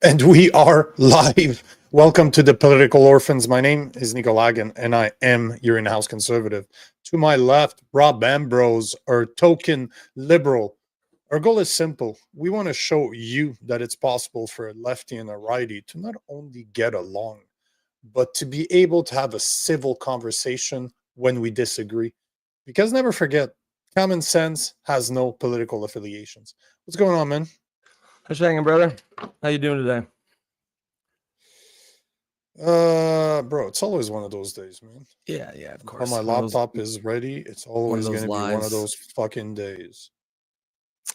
And we are live. Welcome to the Political Orphans. My name is Nico Lagan, and I am your in-house conservative. To my left, Rob Ambrose, our token liberal. Our goal is simple. We want to show you that it's possible for a lefty and a righty to not only get along, but to be able to have a civil conversation when we disagree. Because never forget, common sense has no political affiliations. What's going on, man? How's hanging, brother? How you doing today? Bro, it's always one of those days, man. Yeah, of course. When my laptop is ready, it's always going to be one of those fucking days.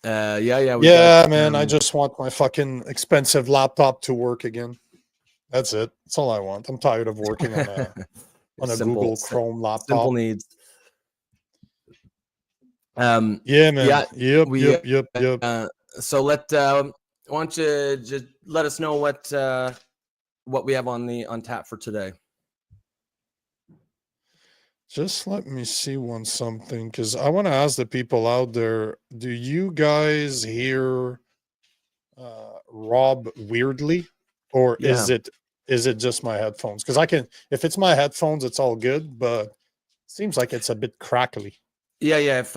Yeah, man, I just want my fucking expensive laptop to work again. That's it. That's all I want. I'm tired of working on a Google Chrome laptop. Simple needs. Yeah, man. Yep. So why don't you just let us know what we have on tap for today? Just let me see something, because I want to ask the people out there, do you guys hear Rob weirdly, or is it just my headphones? Because if it's my headphones, it's all good, but it seems like it's a bit crackly. Yeah. If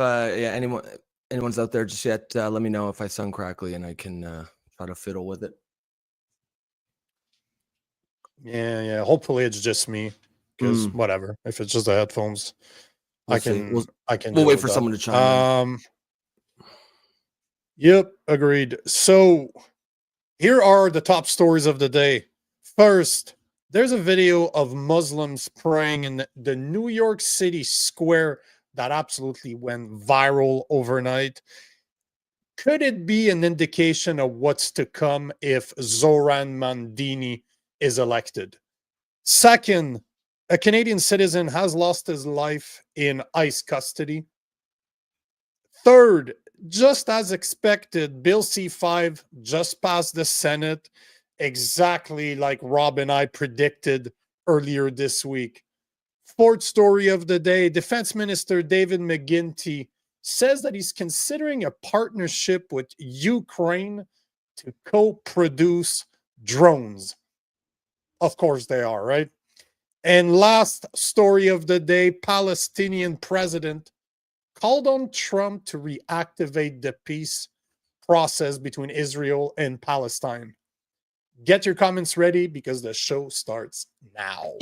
anyone's out there just yet, let me know if I sound crackly, and I can try to fiddle with it. Yeah. Hopefully it's just me, because whatever. If it's just the headphones, I can. We'll wait for someone to chime in. Yep, agreed. So here are the top stories of the day. First, there's a video of Muslims praying in the New York City square that absolutely went viral overnight. Could it be an indication of what's to come if Zohran Mamdani is elected? Second, a Canadian citizen has lost his life in ICE custody. Third, just as expected, Bill C-5 just passed the Senate, exactly like Rob and I predicted earlier this week. Fourth story of the day, Defense Minister David McGuinty says that he's considering a partnership with Ukraine to co-produce drones. Of course they are, right? And last story of the day, Palestinian President called on Trump to reactivate the peace process between Israel and Palestine. Get your comments ready, because the show starts now.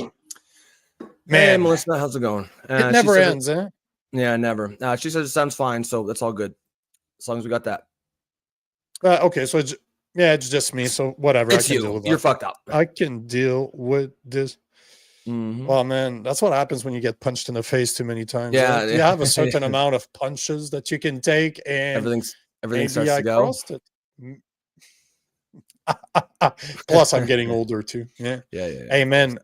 Man, hey, Melissa, how's it going? It never ends, eh? Yeah, never. She says it sounds fine, so that's all good, as long as we got that. Okay, so it's just me, so whatever. It's you. You're fucked up. I can deal with this. Well, man, that's what happens when you get punched in the face too many times. Yeah, You have a certain amount of punches that you can take, and everything starts to go. Plus, I'm getting older too. Yeah. Amen.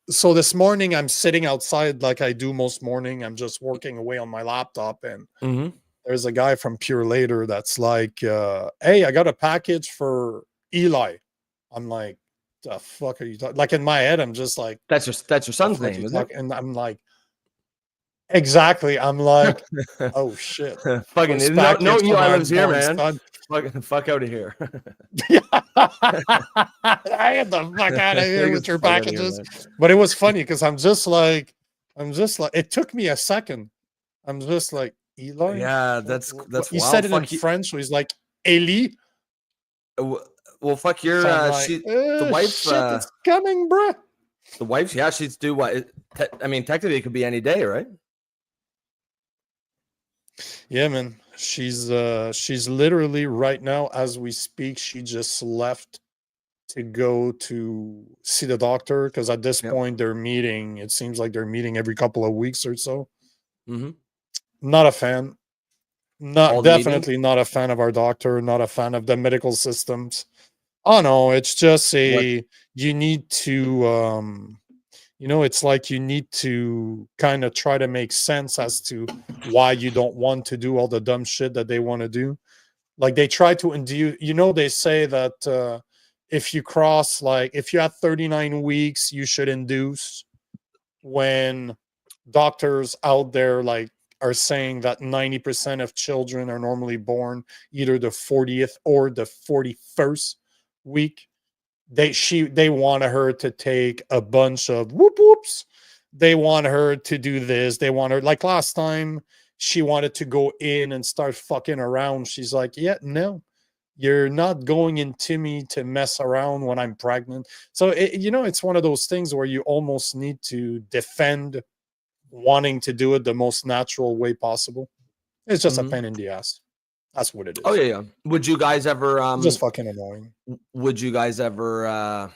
So this morning I'm sitting outside like I do most morning. I'm just working away on my laptop, and there's a guy from Pure Later that's like, hey, I got a package for Eli. I'm like, the fuck are you talking? Like, in my head, I'm just like, that's your son's name, isn't it? And I'm like, exactly. I'm like, oh shit. Fucking no Eli lives here, man. Fuck out of here. I had the fuck out of here with your packages. But it was funny, because I'm just like, it took me a second. I'm just like, Eli? Yeah, that's he said it in French, so he's like, Eli. Well, fuck your the wife. Shit, it's coming, bro. The wife, yeah, she's due what? I mean, technically, it could be any day, right? Yeah, man. She's literally right now, as we speak, she just left to go to see the doctor, because at this point they're meeting. It seems like they're meeting every couple of weeks or so. Not a fan. Definitely not a fan of our doctor. Not a fan of the medical systems. Oh no, it's just you need to it's like you need to kind of try to make sense as to why you don't want to do all the dumb shit that they want to do. Like, they try to induce, they say that if you cross, like, if you have 39 weeks, you should induce, when doctors out there, like, are saying that 90% of children are normally born either the 40th or the 41st week. they wanted her to take a bunch of whoop whoops. They want her to do this. They want her, like last time she wanted to go in and start fucking around. She's like, yeah, no, you're not going into me to mess around when I'm pregnant. So it's one of those things where you almost need to defend wanting to do it the most natural way possible. It's just a pain in the ass. That's what it is. Oh yeah. Would you guys ever just fucking annoying. Would you guys ever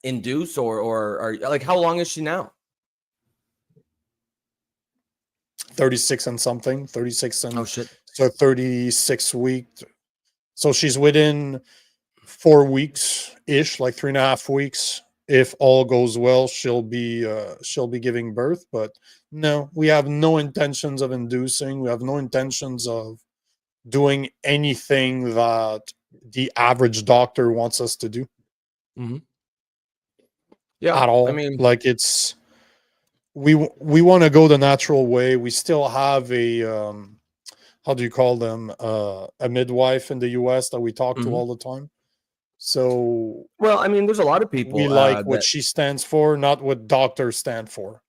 induce or like, how long is she now? 36 and something. 36 and oh shit. So 36 weeks. So she's within 4 weeks ish, like 3.5 weeks. If all goes well, she'll be giving birth. But no, we have no intentions of inducing. We have no intentions of doing anything that the average doctor wants us to do. Yeah, at all. I mean, like it's we want to go the natural way. We still have a how do you call them, a midwife in the US that we talk to all the time. So well, I mean, there's a lot of people we like what she stands for, not what doctors stand for.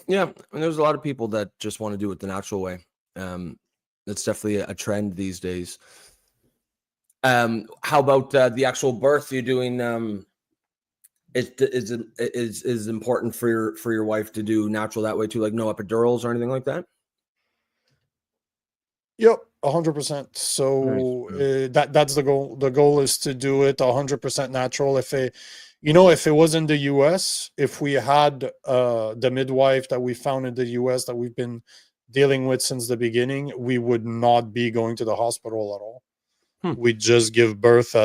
Yeah, and there's a lot of people that just want to do it the natural way. It's definitely a trend these days. How about the actual birth you're doing? Is important for your wife to do natural that way too, like no epidurals or anything like that? Yep, 100%. So that's the goal. The goal is to do it 100% natural. If it was in the US, if we had the midwife that we found in the US that we've been dealing with since the beginning, we would not be going to the hospital at all. We just give birth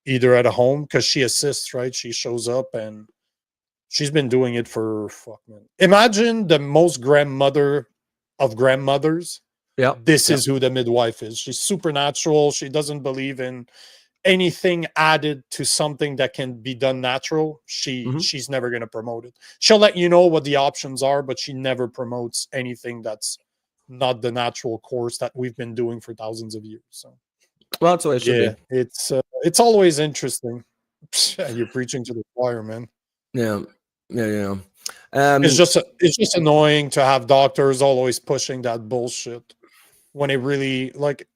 either at a home, because she assists, right? She shows up, and she's been doing it for imagine the most grandmother of grandmothers. This is who the midwife is. She's supernatural. She doesn't believe in anything added to something that can be done natural. She's never going to promote it. She'll let you know what the options are, but she never promotes anything that's not the natural course that we've been doing for thousands of years. So, well, that's the way it should be. It's always interesting. You're preaching to the choir, man. Yeah. It's just annoying to have doctors always pushing that bullshit when it really, like,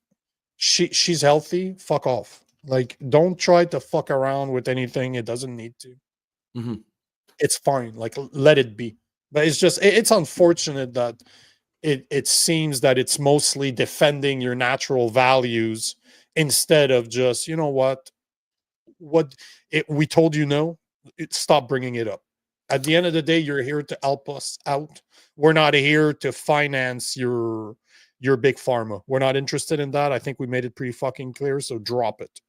she's healthy. Fuck off. Like, don't try to fuck around with anything it doesn't need to. It's fine. Like, let it be. But it's unfortunate that it seems that it's mostly defending your natural values instead of just, you know what we told you no, stop bringing it up. At the end of the day, you're here to help us out. We're not here to finance your big pharma. We're not interested in that. I think we made it pretty fucking clear. So drop it.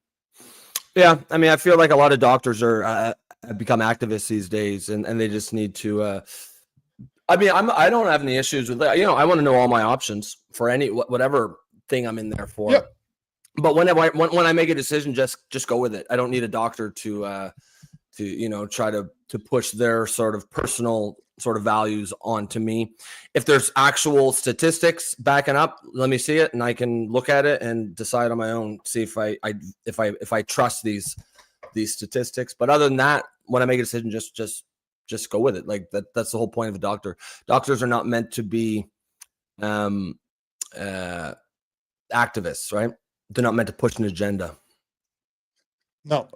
Yeah, I mean, I feel like a lot of doctors are have become activists these days, and they just need to. I mean, I don't have any issues with that. I want to know all my options for whatever thing I'm in there for. Yeah. But when I make a decision, just go with it. I don't need a doctor to try to push their sort of personal sort of values onto me. If there's actual statistics backing up, let me see it, and I can look at it and decide on my own, see if I trust these statistics. But other than that, when I make a decision, just go with it. Like that's the whole point of a doctor. Doctors are not meant to be activists, right? They're not meant to push an agenda. No.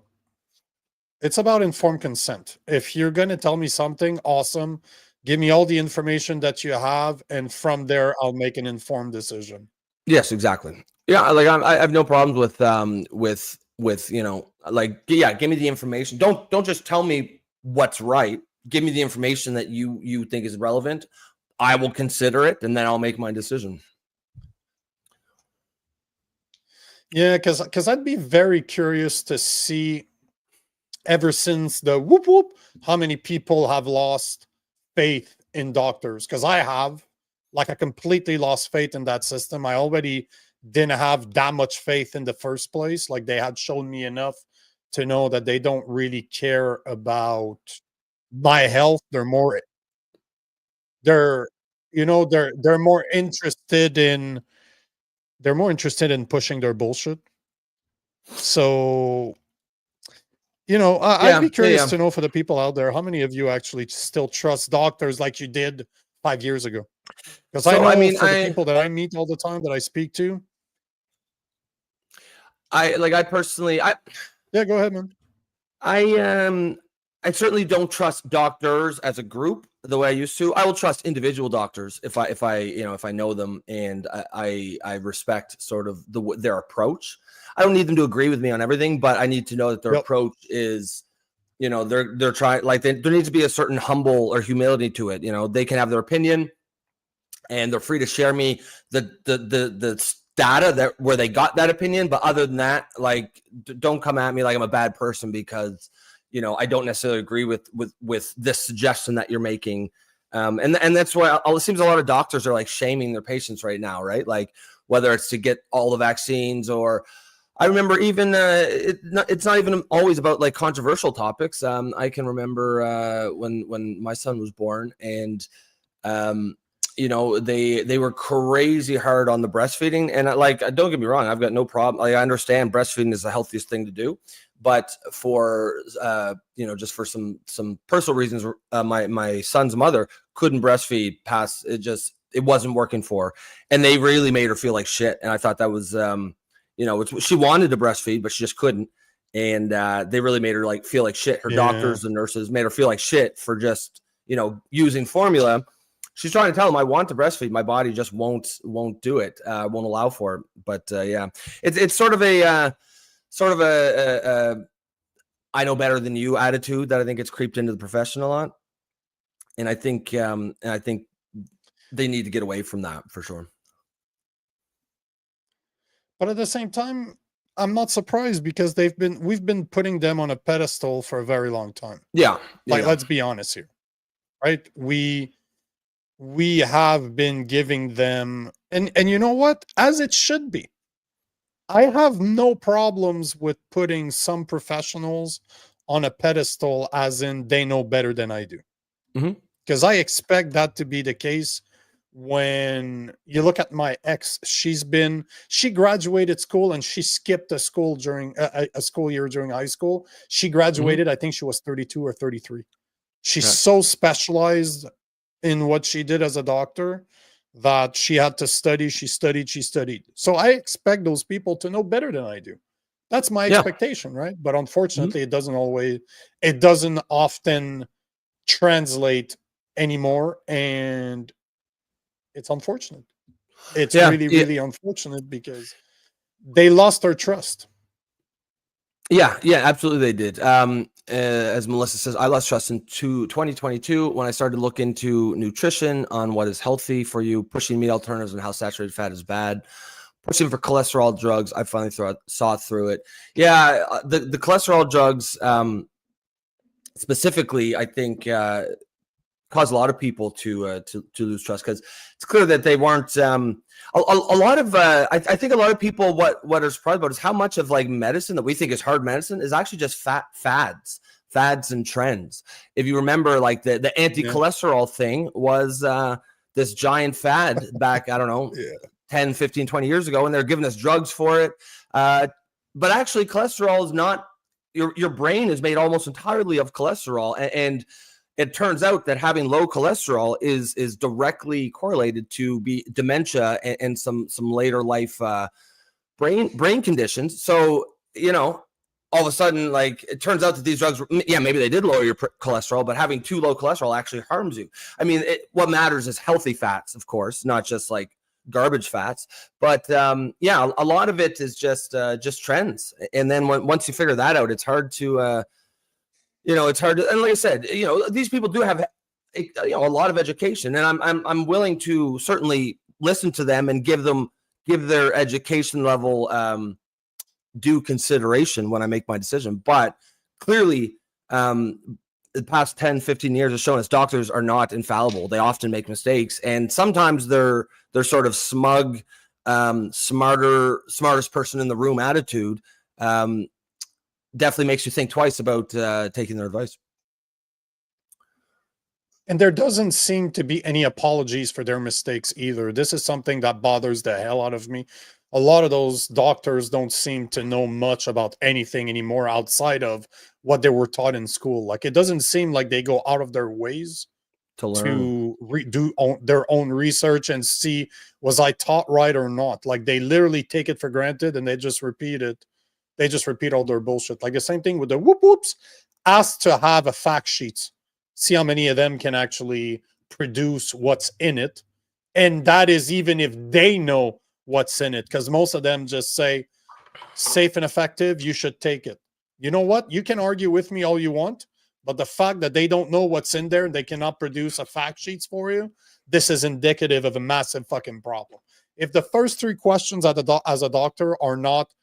It's about informed consent. If you're going to tell me something, awesome. Give me all the information that you have, and from there, I'll make an informed decision. Yes, exactly. Yeah, like I have no problems with give me the information. Don't just tell me what's right. Give me the information that you think is relevant. I will consider it, and then I'll make my decision. Yeah, because I'd be very curious to see, ever since the whoop whoop, how many people have lost faith in doctors. Because I have, like, I completely lost faith in that system. I already didn't have that much faith in the first place. Like, they had shown me enough to know that they don't really care about my health. They're more interested in pushing their bullshit. So You know, I'd be curious yeah. to know for the people out there, how many of you actually still trust doctors like you did 5 years ago? Because I So I know mean, for the people that I meet all the time, that I speak to. I personally, Yeah, go ahead, man. I certainly don't trust doctors as a group the way I used to. I will trust individual doctors if I know them and I respect sort of their approach. I don't need them to agree with me on everything, but I need to know that their Yep. approach is, they're trying, like, there needs to be a certain humble or humility to it. They can have their opinion and they're free to share me the data that where they got that opinion. But other than that, like, don't come at me like I'm a bad person because I don't necessarily agree with this suggestion that you're making. And that's why it seems a lot of doctors are like shaming their patients right now, right? Like whether it's to get all the vaccines or I remember even it's not even always about like controversial topics. I can remember when my son was born and they were crazy hard on the breastfeeding, and like, don't get me wrong, I've got no problem. Like, I understand breastfeeding is the healthiest thing to do, but for just for some personal reasons, my son's mother couldn't breastfeed past it wasn't working for her, and they really made her feel like shit. And I thought that was she wanted to breastfeed but she just couldn't, and they really made her like feel like shit. Her doctors and nurses made her feel like shit for just using formula. She's trying to tell them, I want to breastfeed. My body just won't do it. Won't allow for it. But yeah, it's sort of a I know better than you attitude that I think it's creeped into the profession a lot. And I think they need to get away from that for sure. But at the same time, I'm not surprised because we've been putting them on a pedestal for a very long time. Yeah. Like, let's be honest here, right? We have been giving them, and you know what? As it should be. I have no problems with putting some professionals on a pedestal, as in they know better than I do. Because I expect that to be the case. When you look at my ex, she graduated school and she skipped a school during a school year during high school. She graduated, I think she was 32 or 33. She's so specialized in what she did as a doctor that she had to study. She studied. So I expect those people to know better than I do. That's my expectation, right? But unfortunately, it doesn't often translate anymore. And it's unfortunate. It's really unfortunate because they lost our trust. Yeah, absolutely they did. As Melissa says, I lost trust in 2022 when I started to look into nutrition, on what is healthy for you, pushing meat alternatives and how saturated fat is bad, pushing for cholesterol drugs. I finally saw through it. Yeah, the cholesterol drugs specifically, I think, caused a lot of people to lose trust, because it's clear that they weren't. A lot of I think a lot of people what are surprised about is how much of like medicine that we think is hard medicine is actually just fads and trends. If you remember, like the anti-cholesterol thing was this giant fad back, I don't know, 10, 15, 20 years ago, and they're giving us drugs for it. But actually cholesterol is not, your brain is made almost entirely of cholesterol, and it turns out that having low cholesterol is directly correlated to dementia and some later life brain conditions. So, all of a sudden, like, it turns out that these drugs, maybe they did lower your cholesterol, but having too low cholesterol actually harms you. I mean, what matters is healthy fats, of course, not just like garbage fats. But a lot of it is just trends. And then once you figure that out, it's hard to it's hard to, and like I said, these people do have a lot of education, and I'm willing to certainly listen to them and give their education level due consideration when I make my decision. But clearly, the past 10, 15 years has shown us doctors are not infallible. They often make mistakes, and sometimes they're sort of smug, smartest person in the room attitude. Definitely makes you think twice about taking their advice. And there doesn't seem to be any apologies for their mistakes either. This is something that bothers the hell out of me. a lot of those doctors don't seem to know much about anything anymore outside of what they were taught in school. Like, it doesn't seem like they go out of their ways To learn. to do their own research and see, was I taught right or not? Like, they literally take it for granted and they just repeat it. They just repeat all their bullshit. Like the same thing with the whoop whoops. Ask to have a fact sheet. See how many of them can actually produce what's in it. And that is even if they know what's in it, because most of them just say safe and effective, you should take it. You know what? You can argue with me all you want, but the fact that they don't know what's in there and they cannot produce a fact sheets for you, this is indicative of a massive fucking problem. If the first three questions as a doctor are not,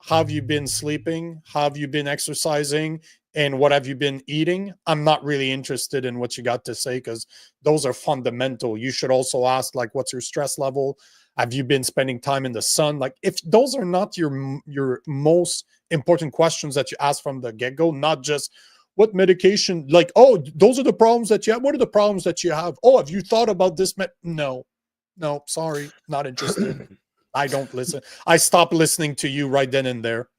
have you been sleeping, have you been exercising, and what have you been eating, I'm not really interested in what you got to say, because those are fundamental. You should also ask, like, what's your stress level? Have you been spending time in the sun? Like, if those are not your most important questions that you ask from the get-go, not just what medication, like, oh, those are the problems that you have. What are the problems that you have? Oh, have you thought about this? No, sorry, not interested. I don't listen. I stopped listening to you right then and there.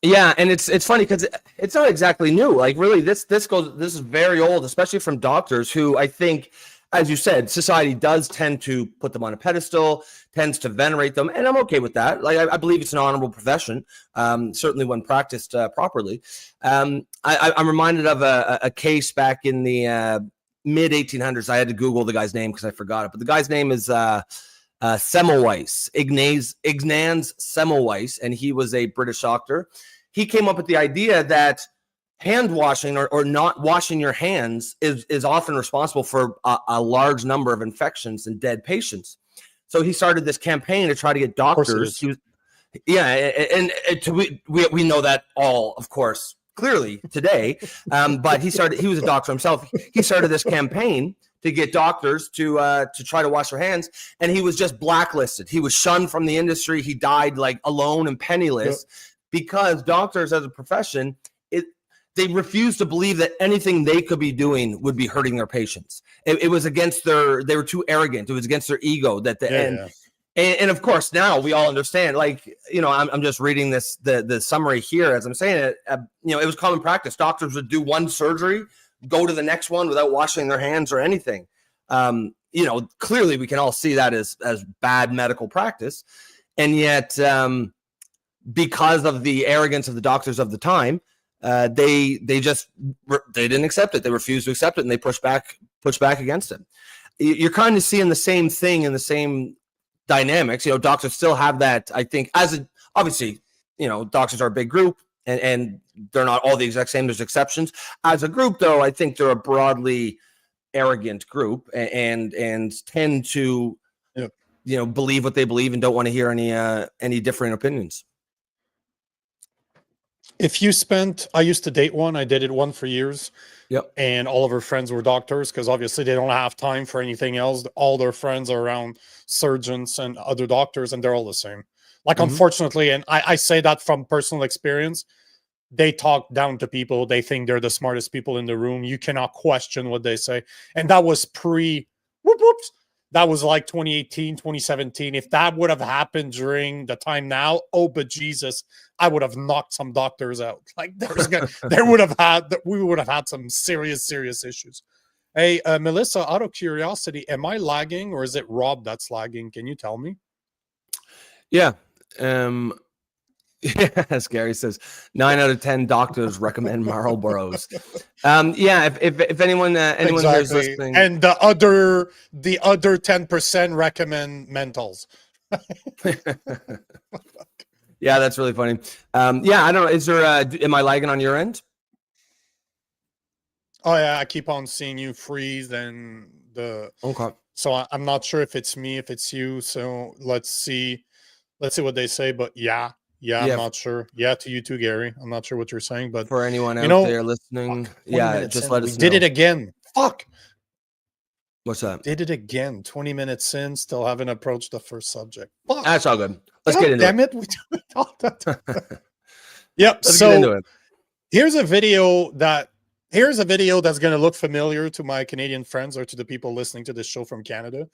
Yeah, and it's funny because it's not exactly new. Like, really, this is very old, especially from doctors who, I think, as you said, society does tend to put them on a pedestal, tends to venerate them, and I'm okay with that. Like, I believe it's an honorable profession, certainly when practiced properly. I'm reminded of a case back in the mid 1800s. I had to Google the guy's name because I forgot it, but the guy's name is Semmelweis, Ignaz Semmelweis, and he was a British doctor. He came up with the idea that hand washing or not washing your hands is often responsible for a large number of infections and dead patients. So he started this campaign to try to get doctors. We know that all, of course, clearly today. But he was a doctor himself. He started this campaign to get doctors to try to wash their hands, and he was just blacklisted. He was shunned from the industry. He died like alone and penniless because doctors as a profession, they refused to believe that anything they could be doing would be hurting their patients. It was against they were too arrogant. It was against their ego and of course now we all understand, like, I'm just reading the summary here as I'm saying it. It was common practice. Doctors would do one surgery, go to the next one without washing their hands or anything. Clearly we can all see that as bad medical practice. And yet, because of the arrogance of the doctors of the time, they didn't accept it. They refused to accept it, and they pushed back against it. You're kind of seeing the same thing in the same dynamics. Doctors still have that, I think, obviously, doctors are a big group, and they're not all the exact same. There's exceptions. As a group, though, I think they're a broadly arrogant group and tend to, believe what they believe and don't want to hear any differing opinions. I used to date one. I dated one for years. Yep. And all of her friends were doctors because obviously they don't have time for anything else. All their friends are around surgeons and other doctors, and they're all the same. Like, unfortunately, and I say that from personal experience, they talk down to people. They think they're the smartest people in the room. You cannot question what they say. And that was whoops. That was like 2018, 2017. If that would have happened during the time now, oh, but Jesus, I would have knocked some doctors out. Like, we would have had some serious issues. Hey, Melissa, out of curiosity, am I lagging or is it Rob that's lagging? Can you tell me? Yeah. As Gary says, 9 out of 10 doctors recommend Marlboros. If anyone exactly. Here's listening, and the other 10% recommend mentals. Yeah, that's really funny. I don't know. Is there? Am I lagging on your end? Oh yeah, I keep on seeing you freeze and Okay. So I'm not sure if it's me, if it's you. So let's see what they say. But yeah, I'm not sure. Yeah, to you too, Gary. I'm not sure what you're saying, but for anyone out there listening, just let us know. Did it again. Fuck. What's that? Did it again. 20 minutes in, still haven't approached the first subject. Fuck. That's all good. Let's get into it. Yep. Let's get into it. Here's a video that's going to look familiar to my Canadian friends or to the people listening to this show from Canada.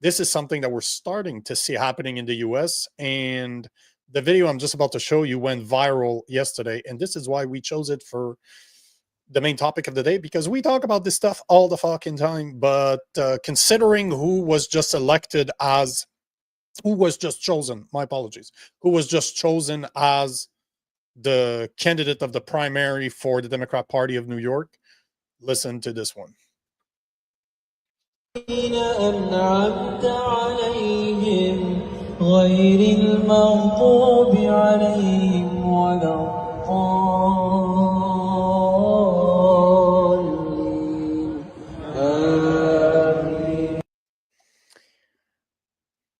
this is something that we're starting to see happening in the US. And the video I'm just about to show you went viral yesterday. And this is why we chose it for the main topic of the day, because we talk about this stuff all the fucking time. But considering who was just elected as, who was just chosen, my apologies, who was just chosen as the candidate of the primary for the Democrat Party of New York, listen to this one. أنعمت عليهم غير المغضوب عليهم ولا الضالين آمين.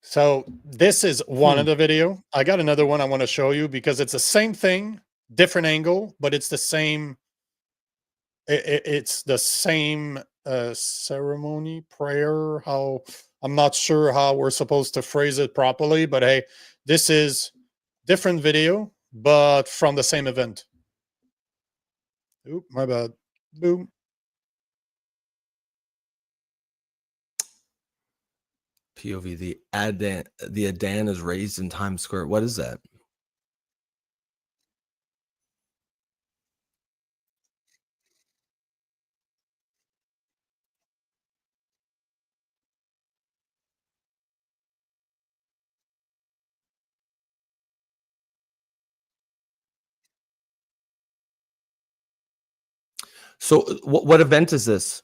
So this is one of the video. I got another one I want to show you because it's the same thing, different angle, but it's the same. It's the same ceremony, prayer. How, I'm not sure how we're supposed to phrase it properly, but hey, this is different video, but from the same event. Oop, my bad. Boom. POV, the Adan is raised in Times Square. What is that? So what event is this?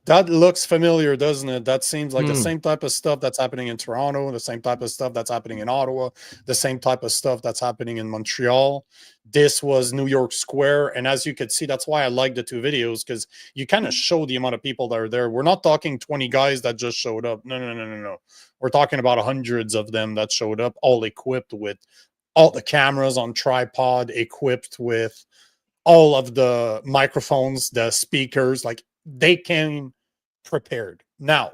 That looks familiar, doesn't it? That seems like the same type of stuff that's happening in Toronto, the same type of stuff that's happening in Ottawa, the same type of stuff that's happening in Montreal. This was New York Square. And as you could see, that's why I like the two videos, because you kind of show the amount of people that are there. We're not talking 20 guys that just showed up. No. We're talking about hundreds of them that showed up, all equipped with all the cameras on tripod, equipped with all of the microphones, the speakers. Like, they came prepared. Now,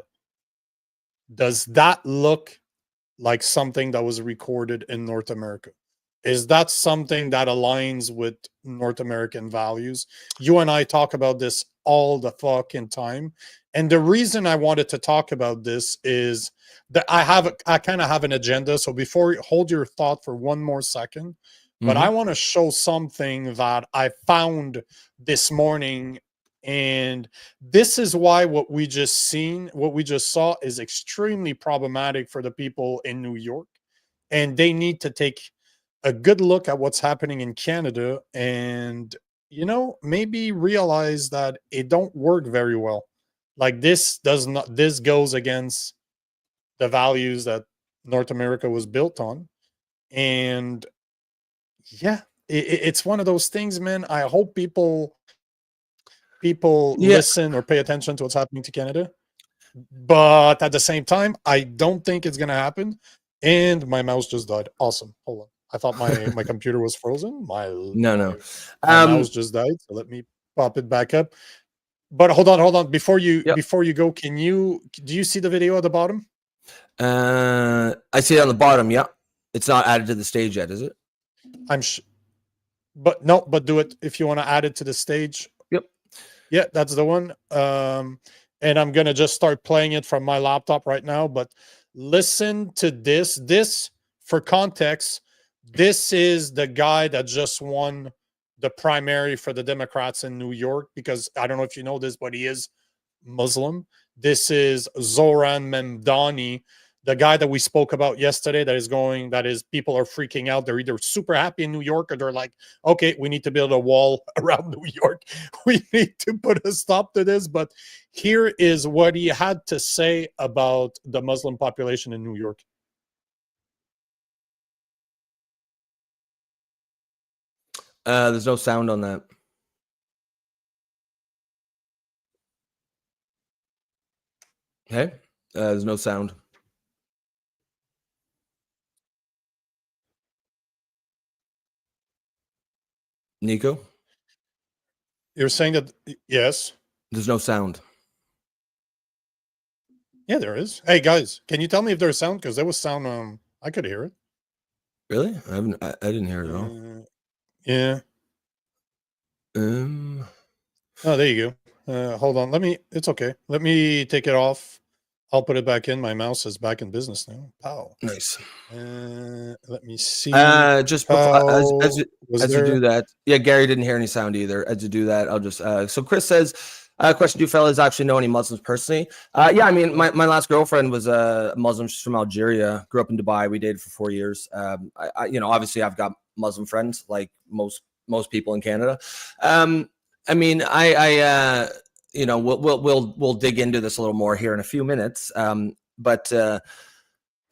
does that look like something that was recorded in North America? Is that something that aligns with North American values? You and I talk about this all the fucking time. And the reason I wanted to talk about this is that I kind of have an agenda. So before you hold your thought for one more second, but I want to show something that I found this morning. And this is why what we just saw is extremely problematic for the people in New York. And they need to take a good look at what's happening in Canada and, maybe realize that it don't work very well. Like, this goes against the values that North America was built on. And yeah, it's one of those things, man. I hope people listen or pay attention to what's happening to Canada. But at the same time, I don't think it's going to happen. And my mouse just died. Awesome. Hold on. I thought my computer was frozen. My mouse just died. So let me pop it back up. But hold on. Before you go, do you see the video at the bottom? I see it on the bottom. Yeah. It's not added to the stage yet, is it? But do it if you want to add it to the stage. Yep. Yeah, that's the one. And I'm going to just start playing it from my laptop right now. But listen to this. This, for context, this is the guy that just won the primary for the Democrats in New York, because I don't know if you know this, but he is Muslim. This is Zohran Mamdani, the guy that we spoke about yesterday, that is people are freaking out. They're either super happy in New York or they're like, okay, we need to build a wall around New York. We need to put a stop to this. But here is what he had to say about the Muslim population in New York. There's no sound on that. Okay. There's no sound. Nico? You're saying that, yes? There's no sound. Yeah, there is. Hey guys, can you tell me if there's sound? Because there was sound. I could hear it. Really? I didn't hear it at all. Yeah. Oh, there you go. Hold on. It's okay. Let me take it off. I'll put it back in. My mouse is back in business now. Pow. Nice. Let me see. Just before, as you do that, yeah, Gary didn't hear any sound either. As you do that, I'll just, so Chris says, question, do you fellas actually know any Muslims personally? Yeah, I mean, my last girlfriend was a Muslim. She's from Algeria, grew up in Dubai. We dated for 4 years. Obviously I've got Muslim friends like most people in Canada. I mean, we'll dig into this a little more here in a few minutes. But I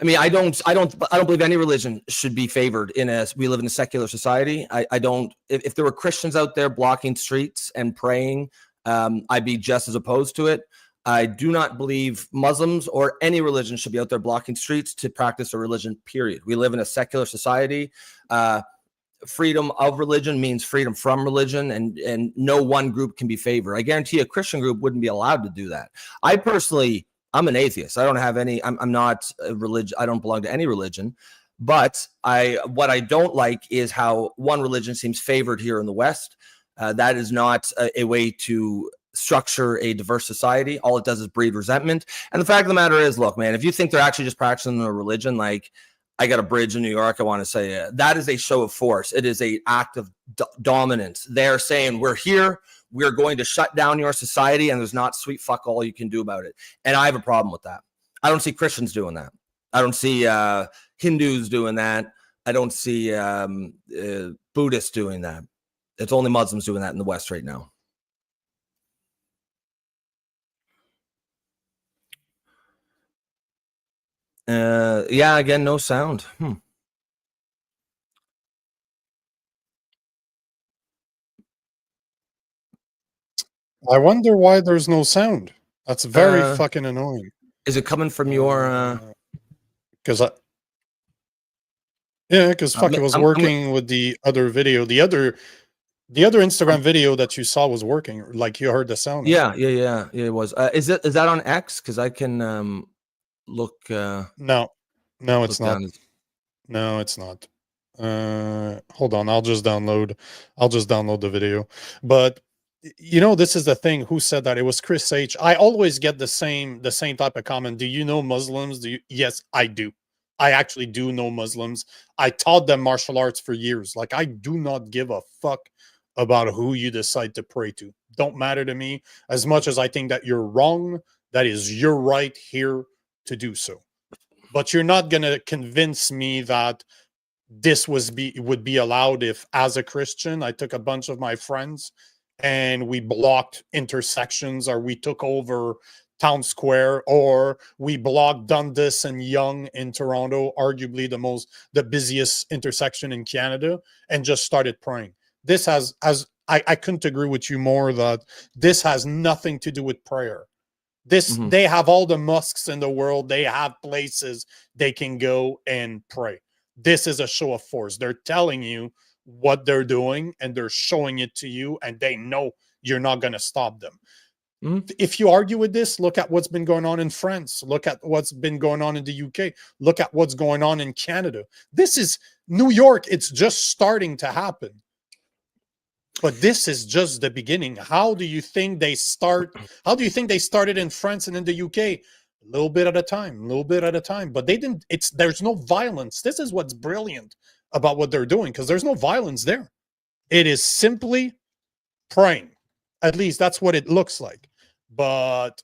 mean, I don't believe any religion should be favored we live in a secular society. I don't, if there were Christians out there blocking streets and praying, I'd be just as opposed to it. I do not believe Muslims or any religion should be out there blocking streets to practice a religion, period. We live in a secular society. Freedom of religion means freedom from religion, and no one group can be favored. I guarantee a Christian group wouldn't be allowed to do that. I'm an atheist. I don't have any, I'm not a religion. I don't belong to any religion, but what I don't like is how one religion seems favored here in the West. That is not a way to structure a diverse society. All it does is breed resentment. And the fact of the matter is, look, man, if you think they're actually just practicing a religion, like I got a bridge in New York, I want to say that is a show of force. It is an act of dominance. They're saying, we're here, we're going to shut down your society, and there's not sweet fuck all you can do about it. And I have a problem with that. I don't see Christians doing that. I don't see Hindus doing that. I don't see Buddhists doing that. It's only Muslims doing that in the West right now. Yeah, again, no sound. I wonder why there's no sound. That's very fucking annoying. Is it coming from your? Because it was working with the other video. The other Instagram video that you saw was working. Like you heard the sound. Yeah, it was. Is that on X? Because I can look. No, it's not. No, it's not. Hold on. I'll just download the video. But this is the thing. Who said that? It was Chris H. I always get the same type of comment. Do you know Muslims? Yes, I do. I actually do know Muslims. I taught them martial arts for years. Like, I do not give a fuck about who you decide to pray to. Don't matter to me. As much as I think that you're wrong, that is your right here to do so. But you're not going to convince me that this would be allowed if, as a Christian, I took a bunch of my friends and we blocked intersections, or we took over Town Square, or we blocked Dundas and Yonge in Toronto, arguably the busiest intersection in Canada, and just started praying. This I couldn't agree with you more that this has nothing to do with prayer. They have all the mosques in the world. They have places they can go and pray. This is a show of force. They're telling you what they're doing, and they're showing it to you, and they know you're not going to stop them. If you argue with this, look at what's been going on in France. Look at what's been going on in the UK. Look at what's going on in Canada. This is New York. It's just starting to happen. But this is just the beginning. How do you think they started in France and in the UK? A little bit at a time. But they didn't. There's no violence. This is what's brilliant about what they're doing, because there's no violence there. It is simply praying. At least that's what it looks like. But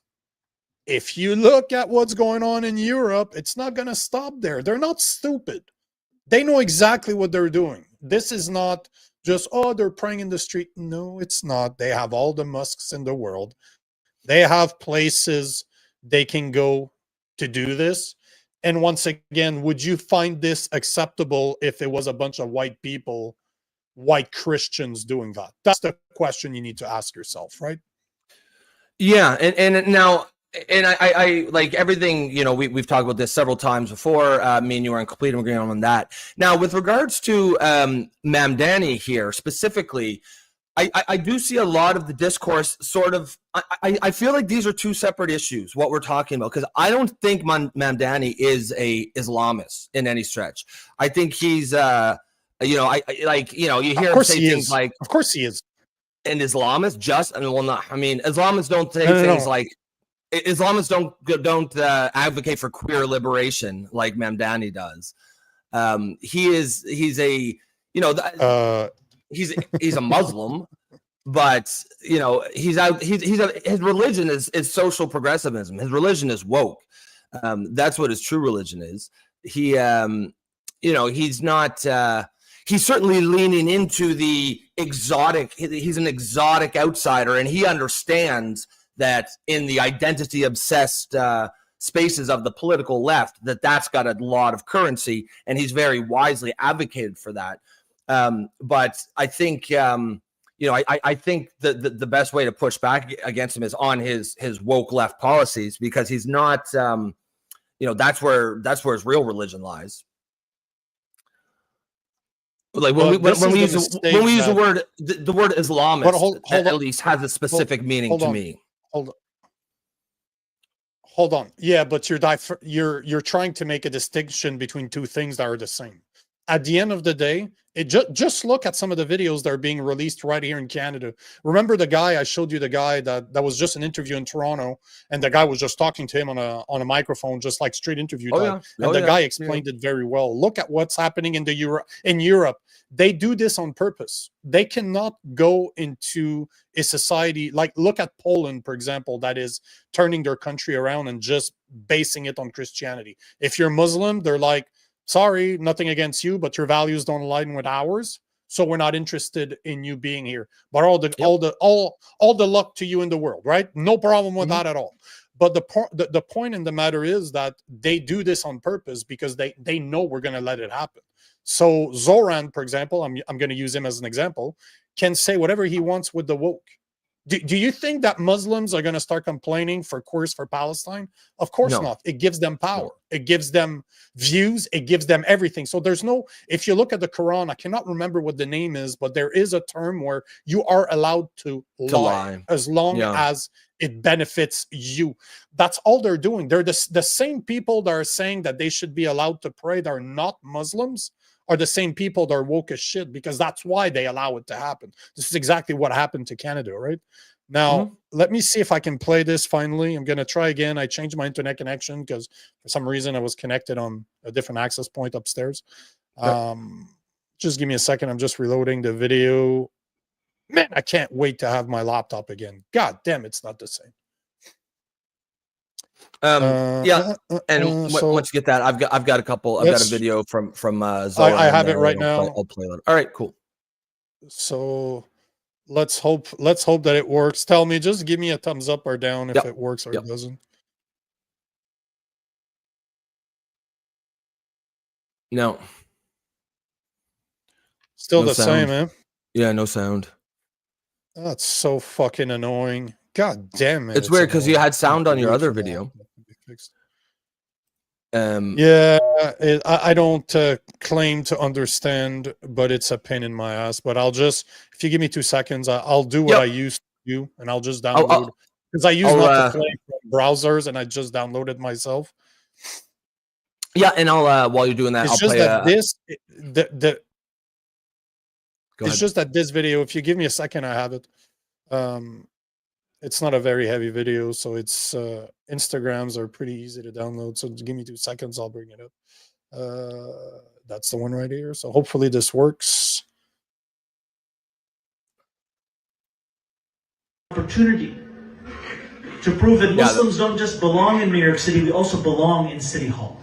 if you look at what's going on in Europe, it's not going to stop there. They're not stupid. They know exactly what they're doing. This is not just, they're praying in the street. No, it's not. They have all the mosques in the world. They have places they can go to do this. And once again, would you find this acceptable if it was a bunch of white people, white Christians doing that? That's the question you need to ask yourself, right? Yeah. And now, and I like everything, we've talked about this several times before. Me and you are in complete agreement on that. Now, with regards to Mamdani here specifically, I do see a lot of the discourse sort of. I feel like these are two separate issues. What we're talking about, because I don't think Mamdani is a Islamist in any stretch. I think he's you hear him say things like, of course he is, an Islamist. Islamists don't say things like, Islamists don't advocate for queer liberation like Mamdani does. He's a Muslim, but his religion is social progressivism. His religion is woke. That's what his true religion is. He's not. He's certainly leaning into the exotic. He's an exotic outsider, and he understands that in the identity obsessed spaces of the political left, that's got a lot of currency, and he's very wisely advocated for that. But I think, I think the best way to push back against him is on his woke left policies, because he's not, that's where his real religion lies. Like when we use the word Islamist, at least has a specific meaning to me. Hold on. Yeah, but you're trying to make a distinction between two things that are the same. At the end of the day, just look at some of the videos that are being released right here in Canada. Remember the guy I showed you, the guy that was just an interview in Toronto, and the guy was just talking to him on a microphone, just like straight interview type. And the guy explained it very well. Look at what's happening in Europe. They do this on purpose. They cannot go into a society like, look at Poland, for example, that is turning their country around and just basing it on Christianity. If you're Muslim, they're like, sorry, nothing against you, but your values don't align with ours, so we're not interested in you being here. But all the luck to you in the world, right? No problem with that at all. But the point in the matter is that they do this on purpose because they know we're going to let it happen. So Zohran, for example, I'm going to use him as an example, can say whatever he wants with the woke. Do you think that Muslims are going to start complaining for Palestine? Of course not. It gives them power. It gives them views. It gives them everything. So there's no, if you look at the Quran, I cannot remember what the name is, but there is a term where you are allowed to lie as long as it benefits you. That's all they're doing. They're the same people that are saying that they should be allowed to pray that are not Muslims are the same people that are woke as shit, because that's why they allow it to happen. This is exactly what happened to Canada, right? Now, let me see if I can play this finally. I'm going to try again. I changed my internet connection because for some reason I was connected on a different access point upstairs. Just give me a second. I'm just reloading the video. Man, I can't wait to have my laptop again. God damn, it's not the same. Once you get that, I've got a couple. I've got a video from Zohran. I have it right now. I'll play it. All right, cool. So let's hope that it works. Tell me, just give me a thumbs up or down if it works or it doesn't. No. Still the same, eh? Yeah, no sound. That's so fucking annoying. God damn it. It's weird because you had sound on your other video. I don't claim to understand, but it's a pain in my ass. But I'll just, if you give me 2 seconds, I'll do what I used to do, and I'll just download, because I use not to play from browsers, and I just downloaded myself. Yeah, and I'll while you're doing that, it's just that this video, if you give me a second, I have it. It's not a very heavy video, so it's Instagrams are pretty easy to download. So give me 2 seconds, I'll bring it up. That's the one right here. So hopefully this works. Opportunity to prove that Muslims don't just belong in New York City, we also belong in City Hall.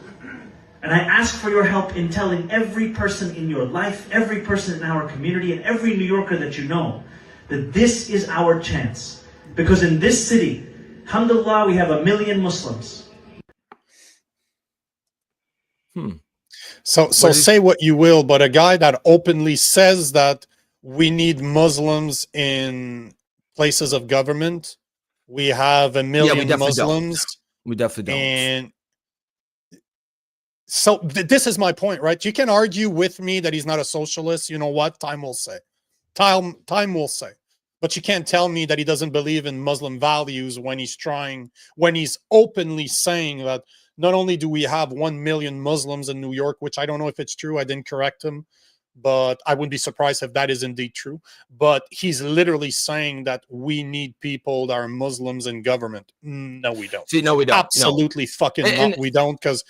And I ask for your help in telling every person in your life, every person in our community, and every New Yorker that you know, that this is our chance. Because in this city, alhamdulillah, we have 1 million Muslims. So say what you will, but a guy that openly says that we need Muslims in places of government, we have 1 million Muslims. We definitely don't. And so this is my point, right? You can argue with me that he's not a socialist. You know what? Time will say. Time will say. But you can't tell me that he doesn't believe in Muslim values when he's openly saying that not only do we have 1 million Muslims in New York, which I don't know if it's true, I didn't correct him, but I wouldn't be surprised if that is indeed true. But he's literally saying that we need people that are Muslims in government. No, we don't. See, no, we don't. Absolutely fucking And- not. We don't, because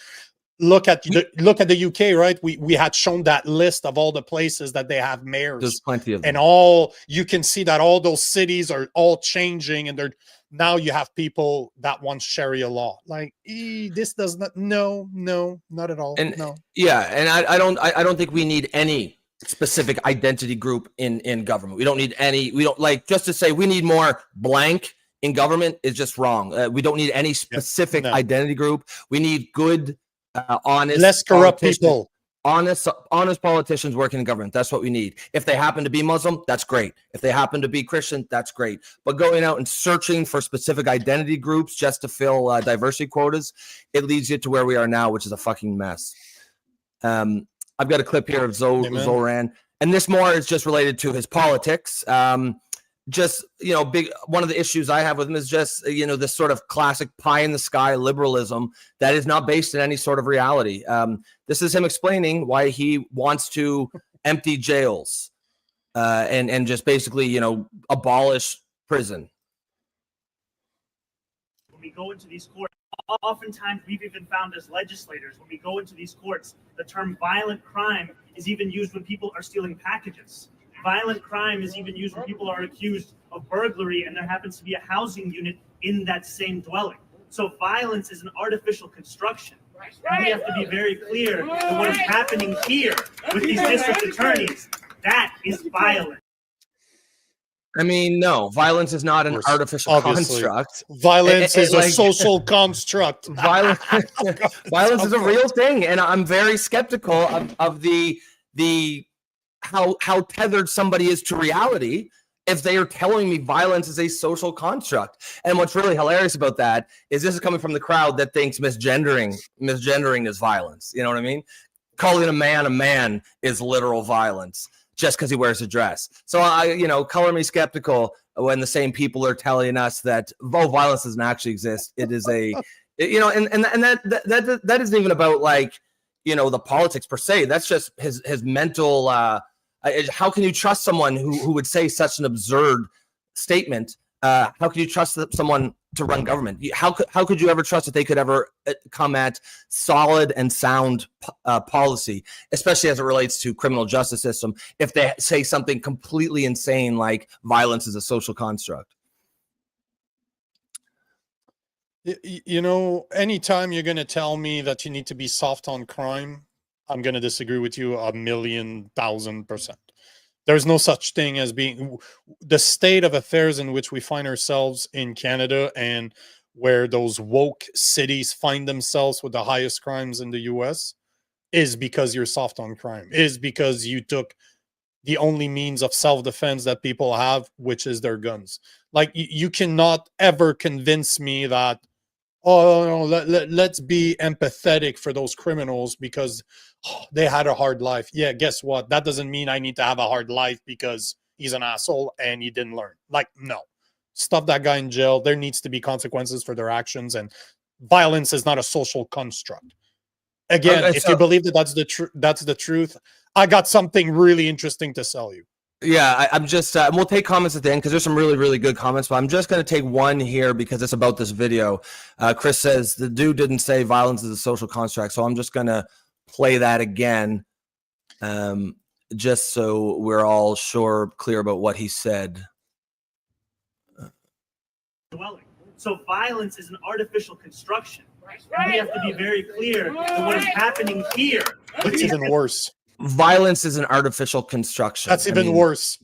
look at the UK, right? We had shown that list of all the places that they have mayors. There's plenty of them. And all you can see that all those cities are all changing, and they're now you have people that want Sharia law. Like this does not. No, not at all. And no. yeah, and I don't think we need any specific identity group in government. We don't need any. We don't like just to say we need more blank in government is just wrong. We don't need any specific identity group. We need good, honest, less corrupt people. Honest politicians working in government. That's what we need. If they happen to be Muslim, that's great. If they happen to be Christian, that's great. But going out and searching for specific identity groups just to fill diversity quotas, it leads you to where we are now, which is a fucking mess. I've got a clip here of Zohran, and this more is just related to his politics. Just, big one of the issues I have with him is just, this sort of classic pie in the sky liberalism that is not based in any sort of reality. This is him explaining why he wants to empty jails and just basically, abolish prison. When we go into these courts, oftentimes we've even found as legislators, when we go into these courts, the term violent crime is even used when people are stealing packages. Violent crime is even used when people are accused of burglary and there happens to be a housing unit in that same dwelling. So violence is an artificial construction. And we have to be very clear that what is happening here with these district attorneys, that is violence. I mean, no, violence is not an artificial construct. Violence is a social construct. Violence is a real thing, and I'm very skeptical of the how tethered somebody is to reality if they are telling me violence is a social construct. And what's really hilarious about that is this is coming from the crowd that thinks misgendering is violence. You know what I mean? Calling a man is literal violence just because he wears a dress. So color me skeptical when the same people are telling us that violence doesn't actually exist. It is and that isn't even about the politics per se. That's just his mental. How can you trust someone who would say such an absurd statement? How can you trust someone to run government? How could you ever trust that they could ever come at solid and sound policy, especially as it relates to criminal justice system, if they say something completely insane like violence is a social construct? Anytime you're going to tell me that you need to be soft on crime, I'm going to disagree with you 1,000,000%. There's no such thing as being the state of affairs in which we find ourselves in Canada, and where those woke cities find themselves with the highest crimes in the US, is because you're soft on crime, is because you took the only means of self-defense that people have, which is their guns. Like, you cannot ever convince me that, oh, no, let's be empathetic for those criminals because they had a hard life. Yeah, guess what? That doesn't mean I need to have a hard life because he's an asshole and he didn't learn. Like, no. Stuff that guy in jail. There needs to be consequences for their actions, and violence is not a social construct. Again, if you believe that that's the truth, I got something really interesting to sell you. Yeah, I'm just, we'll take comments at the end because there's some really, really good comments, but I'm just going to take one here because it's about this video. Chris says, the dude didn't say violence is a social construct, so I'm just going to play that again, just so we're all clear about what he said. So violence is an artificial construction. And we have to be very clear that what is happening here. It's even worse. Violence is an artificial construction. That's even worse.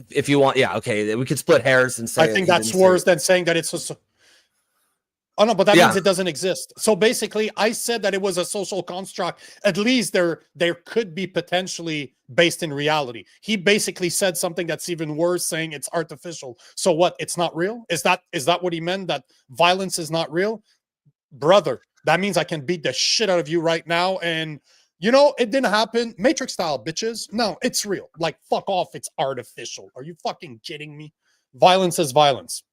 If you want, yeah, okay, we could split hairs and say. I think that's worse than saying that it's a. Oh no, but that means it doesn't exist. So basically, I said that it was a social construct. At least there could be potentially based in reality. He basically said something that's even worse, saying it's artificial. So what? It's not real? Is that what he meant? That violence is not real, brother? That means I can beat the shit out of you right now, and it didn't happen. Matrix style, bitches. No, it's real. Like, fuck off. It's artificial. Are you fucking kidding me? Violence is violence.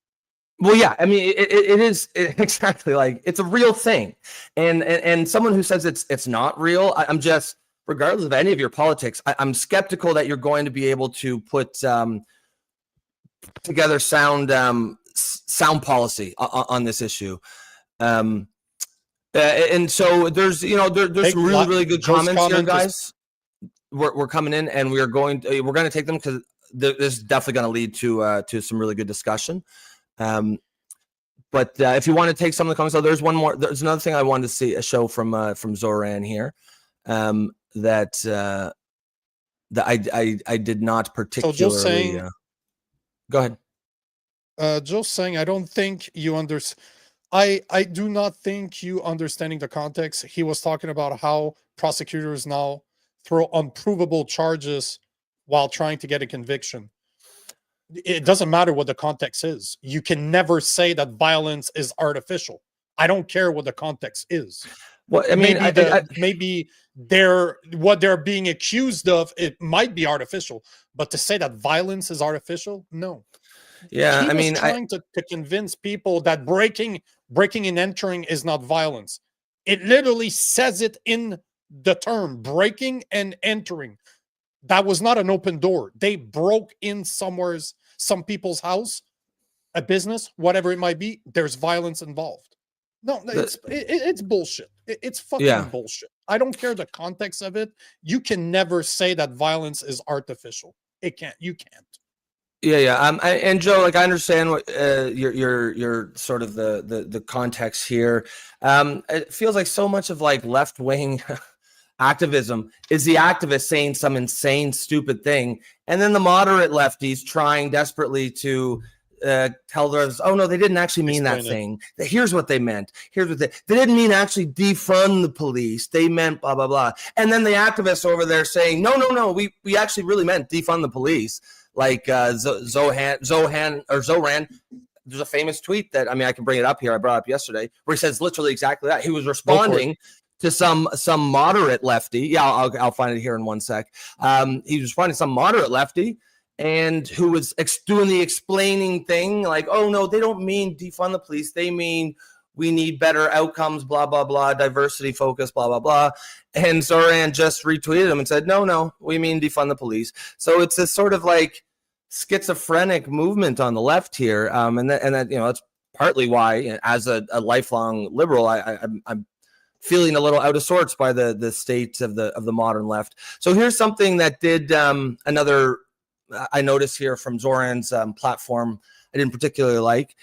Well, yeah, I mean, it is exactly like it's a real thing, and someone who says it's not real, I'm just, regardless of any of your politics, I'm skeptical that you're going to be able to put together sound policy on this issue. And so there's there's some really good comments here, guys. We're coming in, and we're going to take them because this is definitely going to lead to some really good discussion. But if you want to take some of the comments, so there's another thing I wanted to show from Zohran here, that I did not particularly. So just saying, go ahead. Just saying, I don't think you understand. I do not think you understanding the context. He was talking about how prosecutors now throw unprovable charges while trying to get a conviction. It doesn't matter what the context is. You can never say that violence is artificial. I don't care what the context is. Well, I mean, maybe what they're being accused of, it might be artificial, but to say that violence is artificial, no. Yeah, he I mean, was trying to convince people that breaking and entering is not violence. It literally says it in the term breaking and entering. That was not an open door. They broke in some people's house, a business, whatever it might be. There's violence involved. No, it's bullshit. It's fucking bullshit. I don't care the context of it. You can never say that violence is artificial. You can't. Yeah. And Joe, like, I understand what your sort of the context here. It feels like so much of like left wing activism is the activist saying some insane, stupid thing, and then the moderate lefties trying desperately to tell others, oh no, they didn't actually mean that thing. Here's what they meant. Here's what they didn't mean actually defund the police. They meant blah blah blah. And then the activists over there saying, no, we actually really meant defund the police. Like Zohran. There's a famous tweet that, I mean, I can bring it up here. I brought it up yesterday, where he says literally exactly that. He was responding to some moderate lefty. Yeah, I'll find it here in one sec. He was responding to some moderate lefty, and who was doing the explaining thing, like, oh no, they don't mean defund the police. They mean we need better outcomes, blah blah blah, diversity focus, blah blah blah. And Zohran just retweeted him and said, no, we mean defund the police. So it's this sort of like schizophrenic movement on the left here, and that that's partly why, as a lifelong liberal, I'm feeling a little out of sorts by the state of the modern left. So here's something that did another I noticed here from Zohran's platform I didn't particularly like.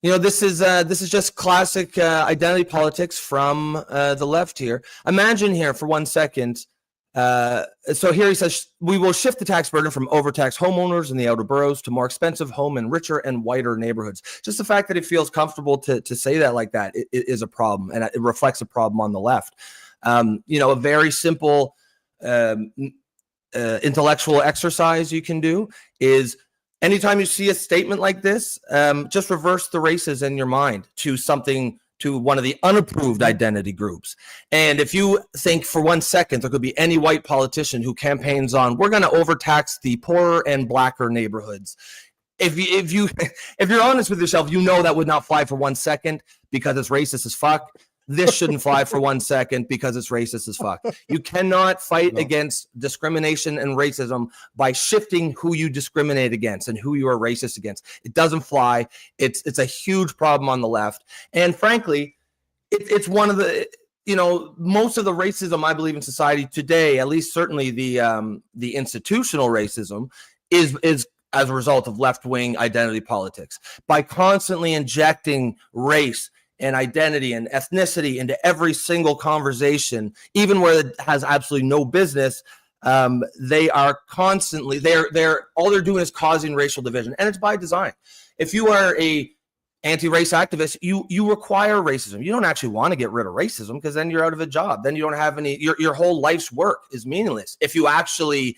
This is just classic identity politics from the left here. Imagine here for 1 second. So here he says, we will shift the tax burden from overtaxed homeowners in the outer boroughs to more expensive home in richer and whiter neighborhoods. Just the fact that it feels comfortable to say that like that is a problem, and it reflects a problem on the left. A very simple intellectual exercise you can do is, anytime you see a statement like this, just reverse the races in your mind to one of the unapproved identity groups. And if you think for 1 second there could be any white politician who campaigns on, we're going to overtax the poorer and blacker neighborhoods, if you're honest with yourself, that would not fly for 1 second because it's racist as fuck. This shouldn't fly for 1 second because it's racist as fuck. You cannot fight against discrimination and racism by shifting who you discriminate against and who you are racist against. It doesn't fly. It's a huge problem on the left. And frankly, it's one of the, most of the racism I believe in society today, at least certainly the institutional racism, is as a result of left-wing identity politics. By constantly injecting race and identity and ethnicity into every single conversation, even where it has absolutely no business, they are constantly all they're doing is causing racial division, and it's by design. If you are a anti-race activist, you require racism. You don't actually want to get rid of racism because then you're out of a job. Then you don't have any. Your whole life's work is meaningless if you actually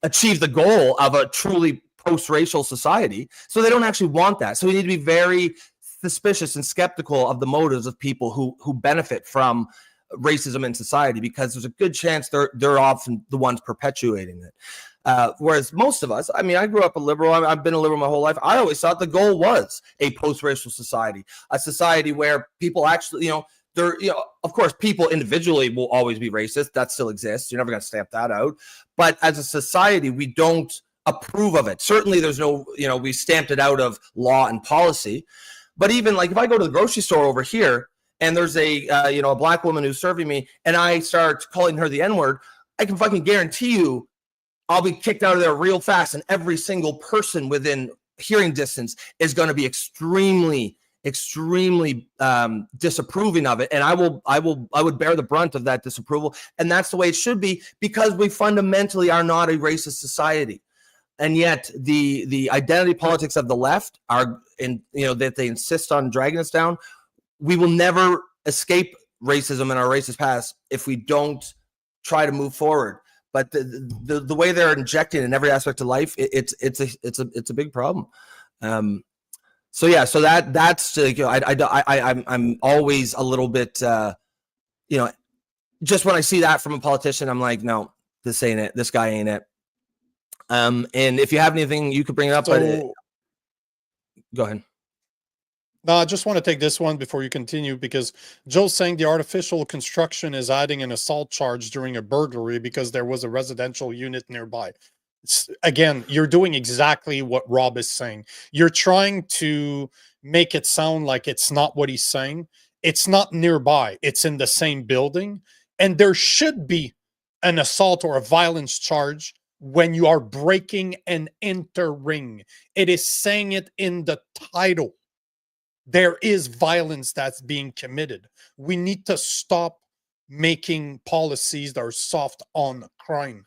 achieve the goal of a truly post-racial society. So they don't actually want that. So we need to be very suspicious and skeptical of the motives of people who benefit from racism in society, because there's a good chance they're often the ones perpetuating it. Whereas most of us, I mean, I grew up a liberal. I've been a liberal my whole life. I always thought the goal was a post-racial society, a society where people actually, of course, people individually will always be racist. That still exists. You're never going to stamp that out. But as a society, we don't approve of it. Certainly there's no, we stamped it out of law and policy. But even like if I go to the grocery store over here and there's a black woman who's serving me and I start calling her the N-word, I can fucking guarantee you I'll be kicked out of there real fast. And every single person within hearing distance is going to be extremely disapproving of it, and I would bear the brunt of that disapproval. And that's the way it should be, because we fundamentally are not a racist society. And yet the identity politics of the left are that they insist on dragging us down. We will never escape racism in our racist past if we don't try to move forward. But the way they're injecting in every aspect of life, it's a big problem. So that's I'm always a little bit just when I see that from a politician, I'm like, no, this ain't it. This guy ain't it. And if you have anything, you could bring it up. But go ahead. No, I just want to take this one before you continue, because Joe's saying the artificial construction is adding an assault charge during a burglary because there was a residential unit nearby. Again, you're doing exactly what Rob is saying. You're trying to make it sound like it's not what he's saying. It's not nearby. It's in the same building. And there should be an assault or a violence charge when you are breaking and entering. It is saying it in the title. There is violence that's being committed. We need to stop making policies that are soft on crime.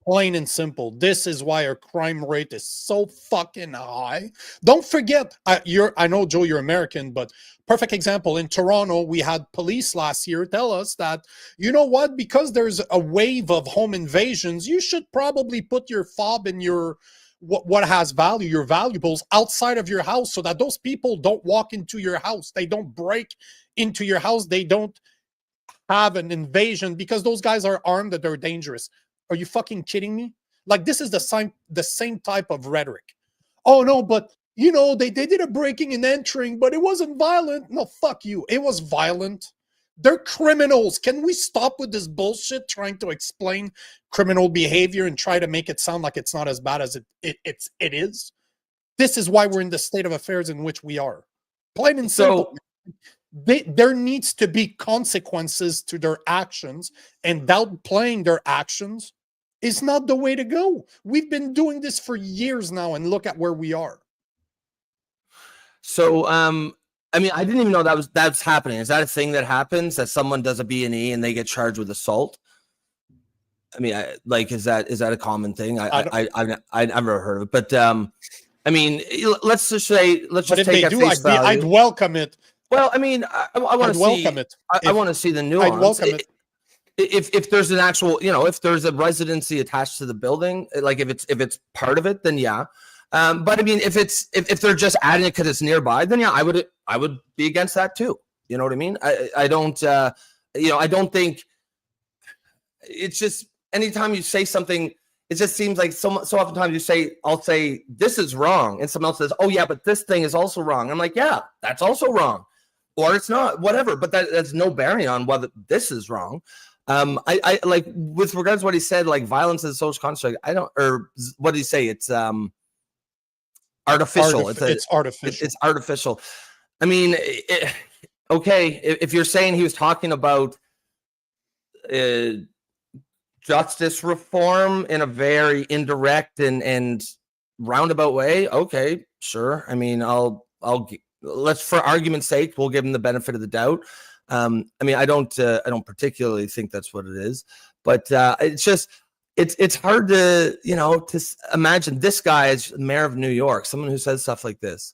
Plain and simple. This is why our crime rate is so fucking high. Don't forget, I know, Joe, you're American, but perfect example, in Toronto, we had police last year tell us that, you know what, because there's a wave of home invasions, you should probably put your fob and your what has value, your valuables, outside of your house, so that those people don't walk into your house. They don't break into your house. They don't have an invasion because those guys are armed and they're dangerous. Are you fucking kidding me? Like, this is the same type of rhetoric. Oh no, but they did a breaking and entering, but it wasn't violent. No, fuck you. It was violent. They're criminals. Can we stop with this bullshit trying to explain criminal behavior and try to make it sound like it's not as bad as it is? This is why we're in the state of affairs in which we are. Plain and simple. There needs to be consequences to their actions, and downplaying their actions is not the way to go. We've been doing this for years now, and look at where we are. So, I mean, I didn't even know that's happening. Is that a thing that happens, that someone does a B&E and they get charged with assault? I mean, is that a common thing? I've never heard of it, but I mean, let's just take it at face value. I'd welcome it. Well, I mean, I want to welcome it. I want to see the nuance. I'd welcome it. If there's an actual, if there's a residency attached to the building, like if it's part of it, then yeah. But I mean, if they're just adding it because it's nearby, then yeah, I would be against that too. You know what I mean? I don't think it's just anytime you say something, it just seems like so oftentimes I'll say this is wrong, and someone else says, oh yeah, but this thing is also wrong. I'm like, yeah, that's also wrong, or it's not, whatever. But that's no bearing on whether this is wrong. I like, with regards to what he said, like violence is a social construct. Or what did he say? It's artificial. It's artificial. It's artificial. I mean, okay, if you're saying he was talking about justice reform in a very indirect and roundabout way, okay, sure. I mean, let's, for argument's sake, we'll give him the benefit of the doubt. I mean, I don't particularly think that's what it is, but it's just it's hard to to imagine this guy as mayor of New York, someone who says stuff like this.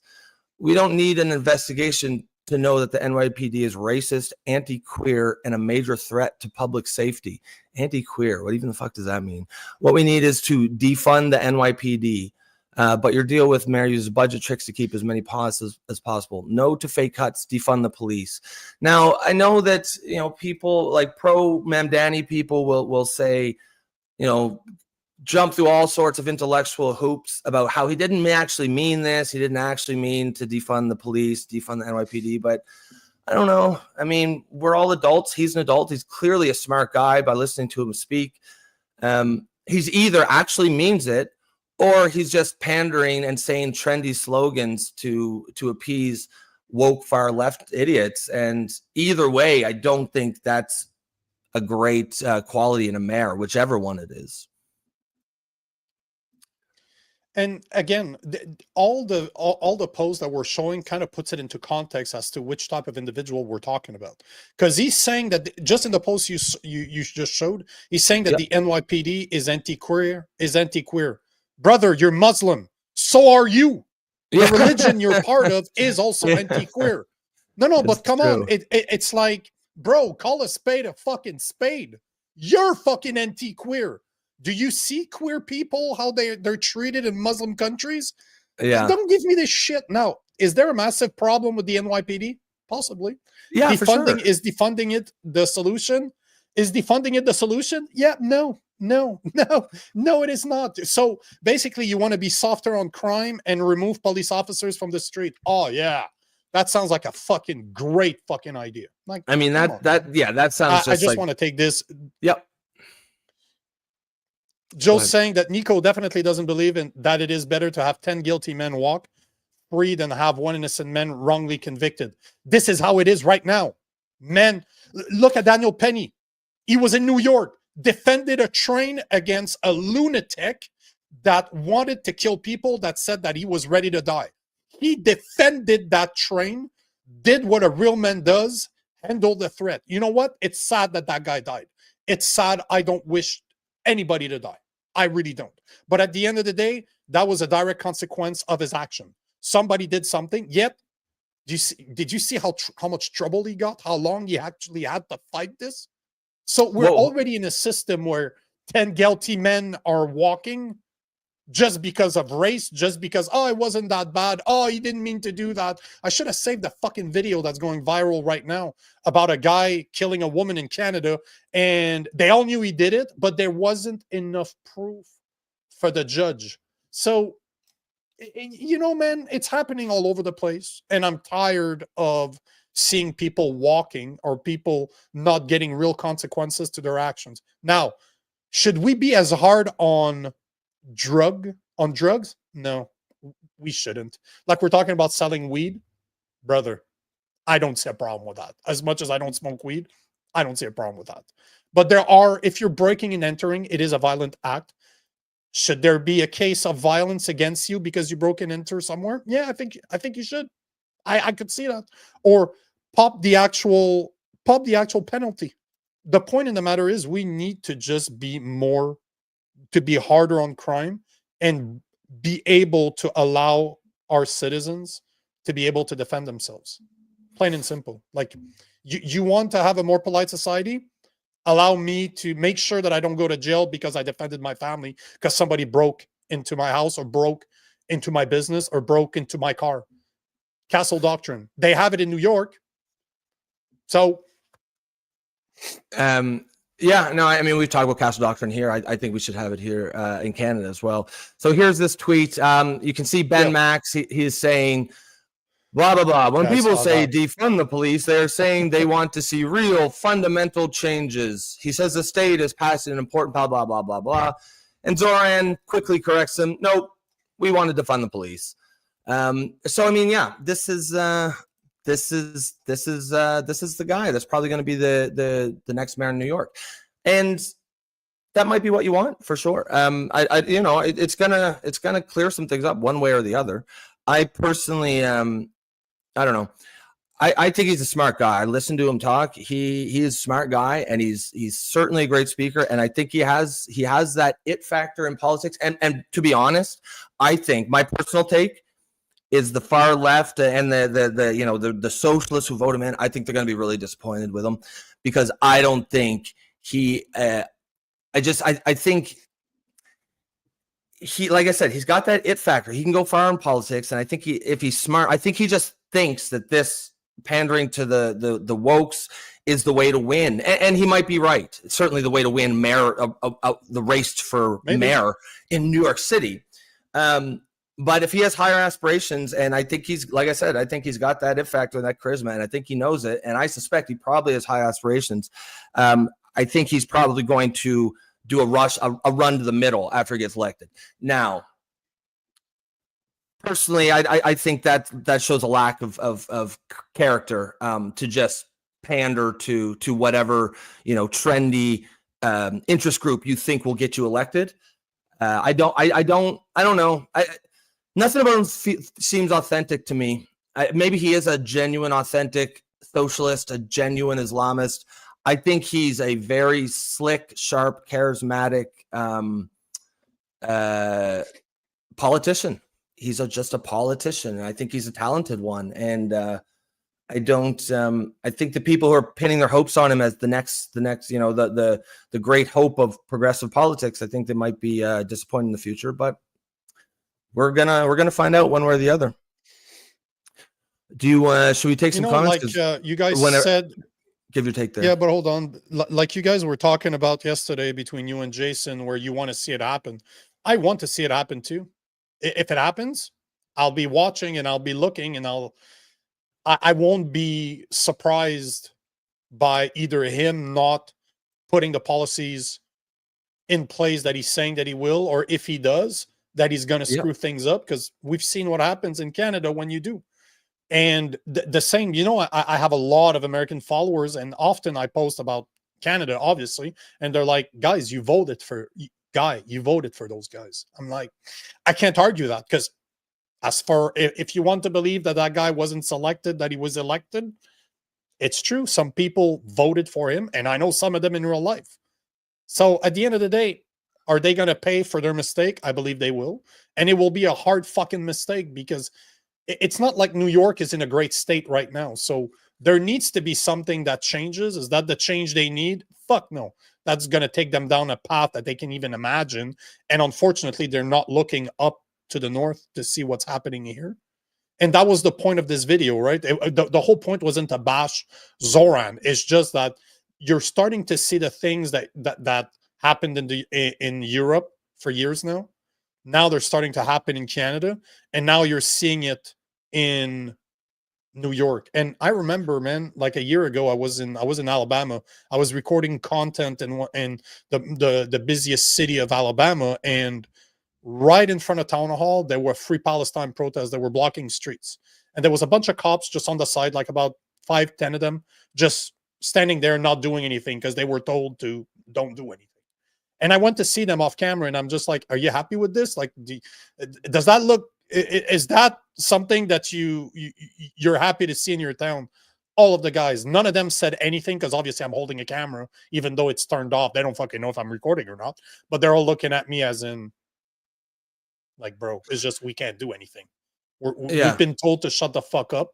We don't need an investigation to know that the NYPD is racist, anti-queer, and a major threat to public safety. Anti-queer, what even the fuck does that mean? What we need is to defund the NYPD, But your deal with mayor uses budget tricks to keep as many pauses as possible. No to fake cuts, defund the police. Now, I know that, people like pro Mamdani people will say, jump through all sorts of intellectual hoops about how he didn't actually mean this. He didn't actually mean to defund the police, defund the NYPD. But I don't know. I mean, we're all adults. He's an adult. He's clearly a smart guy by listening to him speak. He's either actually means it, or he's just pandering and saying trendy slogans to appease woke far left idiots. And either way, I don't think that's a great quality in a mayor, whichever one it is. And again, all the posts that we're showing kind of puts it into context as to which type of individual we're talking about. Because he's saying that just in the post you just showed, he's saying that the NYPD is anti-queer. Brother, you're Muslim. So are you. The religion you're part of is also anti-queer. No, but come on. It's like, bro, call a spade a fucking spade. You're fucking anti-queer. Do you see queer people, how they're treated in Muslim countries? Yeah. Don't give me this shit. Now, is there a massive problem with the NYPD? Possibly. Yeah, defunding, for sure. Is defunding it the solution? Is defunding it the solution? Yeah, no, it is not. So basically, you want to be softer on crime and remove police officers from the street. Oh, yeah. That sounds like a fucking great fucking idea. Like, I mean, that sounds just I just like, want to take this. Yep. Joe's saying that Nico definitely doesn't believe in that it is better to have 10 guilty men walk free than have one innocent man wrongly convicted. This is how it is right now. Men, look at Daniel Penny. He was in New York, defended a train against a lunatic that wanted to kill people, that said that he was ready to die. He defended that train, did what a real man does, handled the threat. You know what? It's sad that guy died. It's sad. I don't wish anybody to die. I really don't. But at the end of the day, that was a direct consequence of his action. Somebody did something. Yet, did you see how much trouble he got? How long he actually had to fight this? So we're already in a system where 10 guilty men are walking just because of race, just because, oh, it wasn't that bad. Oh, he didn't mean to do that. I should have saved the fucking video that's going viral right now about a guy killing a woman in Canada, and they all knew he did it, but there wasn't enough proof for the judge. So, man, it's happening all over the place, and I'm tired of seeing people walking or people not getting real consequences to their actions. Now, should we be as hard on drugs? No, we shouldn't. Like we're talking about selling weed, brother, I don't see a problem with that. As much as I don't smoke weed, I don't see a problem with that. But if you're breaking and entering, it is a violent act. Should there be a case of violence against you because you broke and enter somewhere? Yeah, I think you should. I could see that. Or pop the actual penalty. The point in the matter is we need to just be harder on crime and be able to allow our citizens to be able to defend themselves. Plain and simple. Like, you want to have a more polite society? Allow me to make sure that I don't go to jail because I defended my family because somebody broke into my house or broke into my business or broke into my car. Castle Doctrine. They have it in New York. So, yeah, no, I mean, we've talked about Castle Doctrine here. I think we should have it here in Canada as well. So here's this tweet. You can see Ben Max. He's saying, blah, blah, blah. When people say defund the police, they're saying they want to see real fundamental changes. He says the state is passing an important blah, blah, blah, blah, blah. And Zohran quickly corrects him. Nope, we want to defund the police. So, I mean, yeah, this is the guy that's probably going to be the next mayor in New York, and that might be what you want for sure. It's gonna clear some things up one way or the other. I personally, I don't know. I think he's a smart guy. I listened to him talk. He is a smart guy, and he's certainly a great speaker. And I think he has that it factor in politics. And to be honest, I think my personal take is the far left and the socialists who vote him in, I think they're going to be really disappointed with him, because I don't think I think he, like I said, he's got that it factor. He can go far in politics, and I think if he's smart, I think he just thinks that this pandering to the wokes is the way to win, and he might be right. It's certainly the way to win mayor, the race for mayor in New York City. But if he has higher aspirations, and I think he's, like I said, I think he's got that it factor and that charisma, and I think he knows it, and I suspect he probably has high aspirations. I think he's probably going to do a run to the middle after he gets elected. Now, personally, I think that shows a lack of character to just pander to whatever, trendy interest group you think will get you elected. I don't know. Nothing about him seems authentic to me. Maybe he is a genuine, authentic socialist, a genuine Islamist. I think he's a very slick, sharp, charismatic politician. He's just a politician, and I think he's a talented one. And I think the people who are pinning their hopes on him as the next, the great hope of progressive politics, I think they might be disappointed in the future. But we're gonna find out one way or the other. Should we take some comments? Like you guys said, give your take there. Yeah, but hold on. Like you guys were talking about yesterday between you and Jason, where you want to see it happen. I want to see it happen too. If it happens, I'll be watching and I'll be looking, and I won't be surprised by either him not putting the policies in place that he's saying that he will, or if he does, that he's going to screw things up, because we've seen what happens in Canada when you do. And the same, I have a lot of American followers, and often I post about Canada, obviously, and they're like, guys, you voted for those guys. I'm like, I can't argue that, because as far, if you want to believe that guy wasn't selected, that he was elected, it's true. Some people voted for him, and I know some of them in real life. So at the end of the day, are they going to pay for their mistake? I believe they will. And it will be a hard fucking mistake, because it's not like New York is in a great state right now. So there needs to be something that changes. Is that the change they need? Fuck no. That's going to take them down a path that they can even imagine. And unfortunately, they're not looking up to the north to see what's happening here. And that was the point of this video, right? The whole point wasn't to bash Zohran. It's just that you're starting to see the things that happened in Europe for years now. Now they're starting to happen in Canada, and now you're seeing it in New York. And I remember, man, like a year ago, I was in Alabama. I was recording content in the busiest city of Alabama, and right in front of town hall, there were Free Palestine protests that were blocking streets, and there was a bunch of cops just on the side, like about 5-10 of them, just standing there not doing anything because they were told to don't do anything. And I went to see them off camera, and I'm just like, are you happy with this? Like, does that look, is that something that you're happy to see in your town? All of the guys, none of them said anything, because obviously I'm holding a camera, even though it's turned off. They don't fucking know if I'm recording or not, but they're all looking at me as in, like, bro, it's just, we can't do anything. We've been told to shut the fuck up,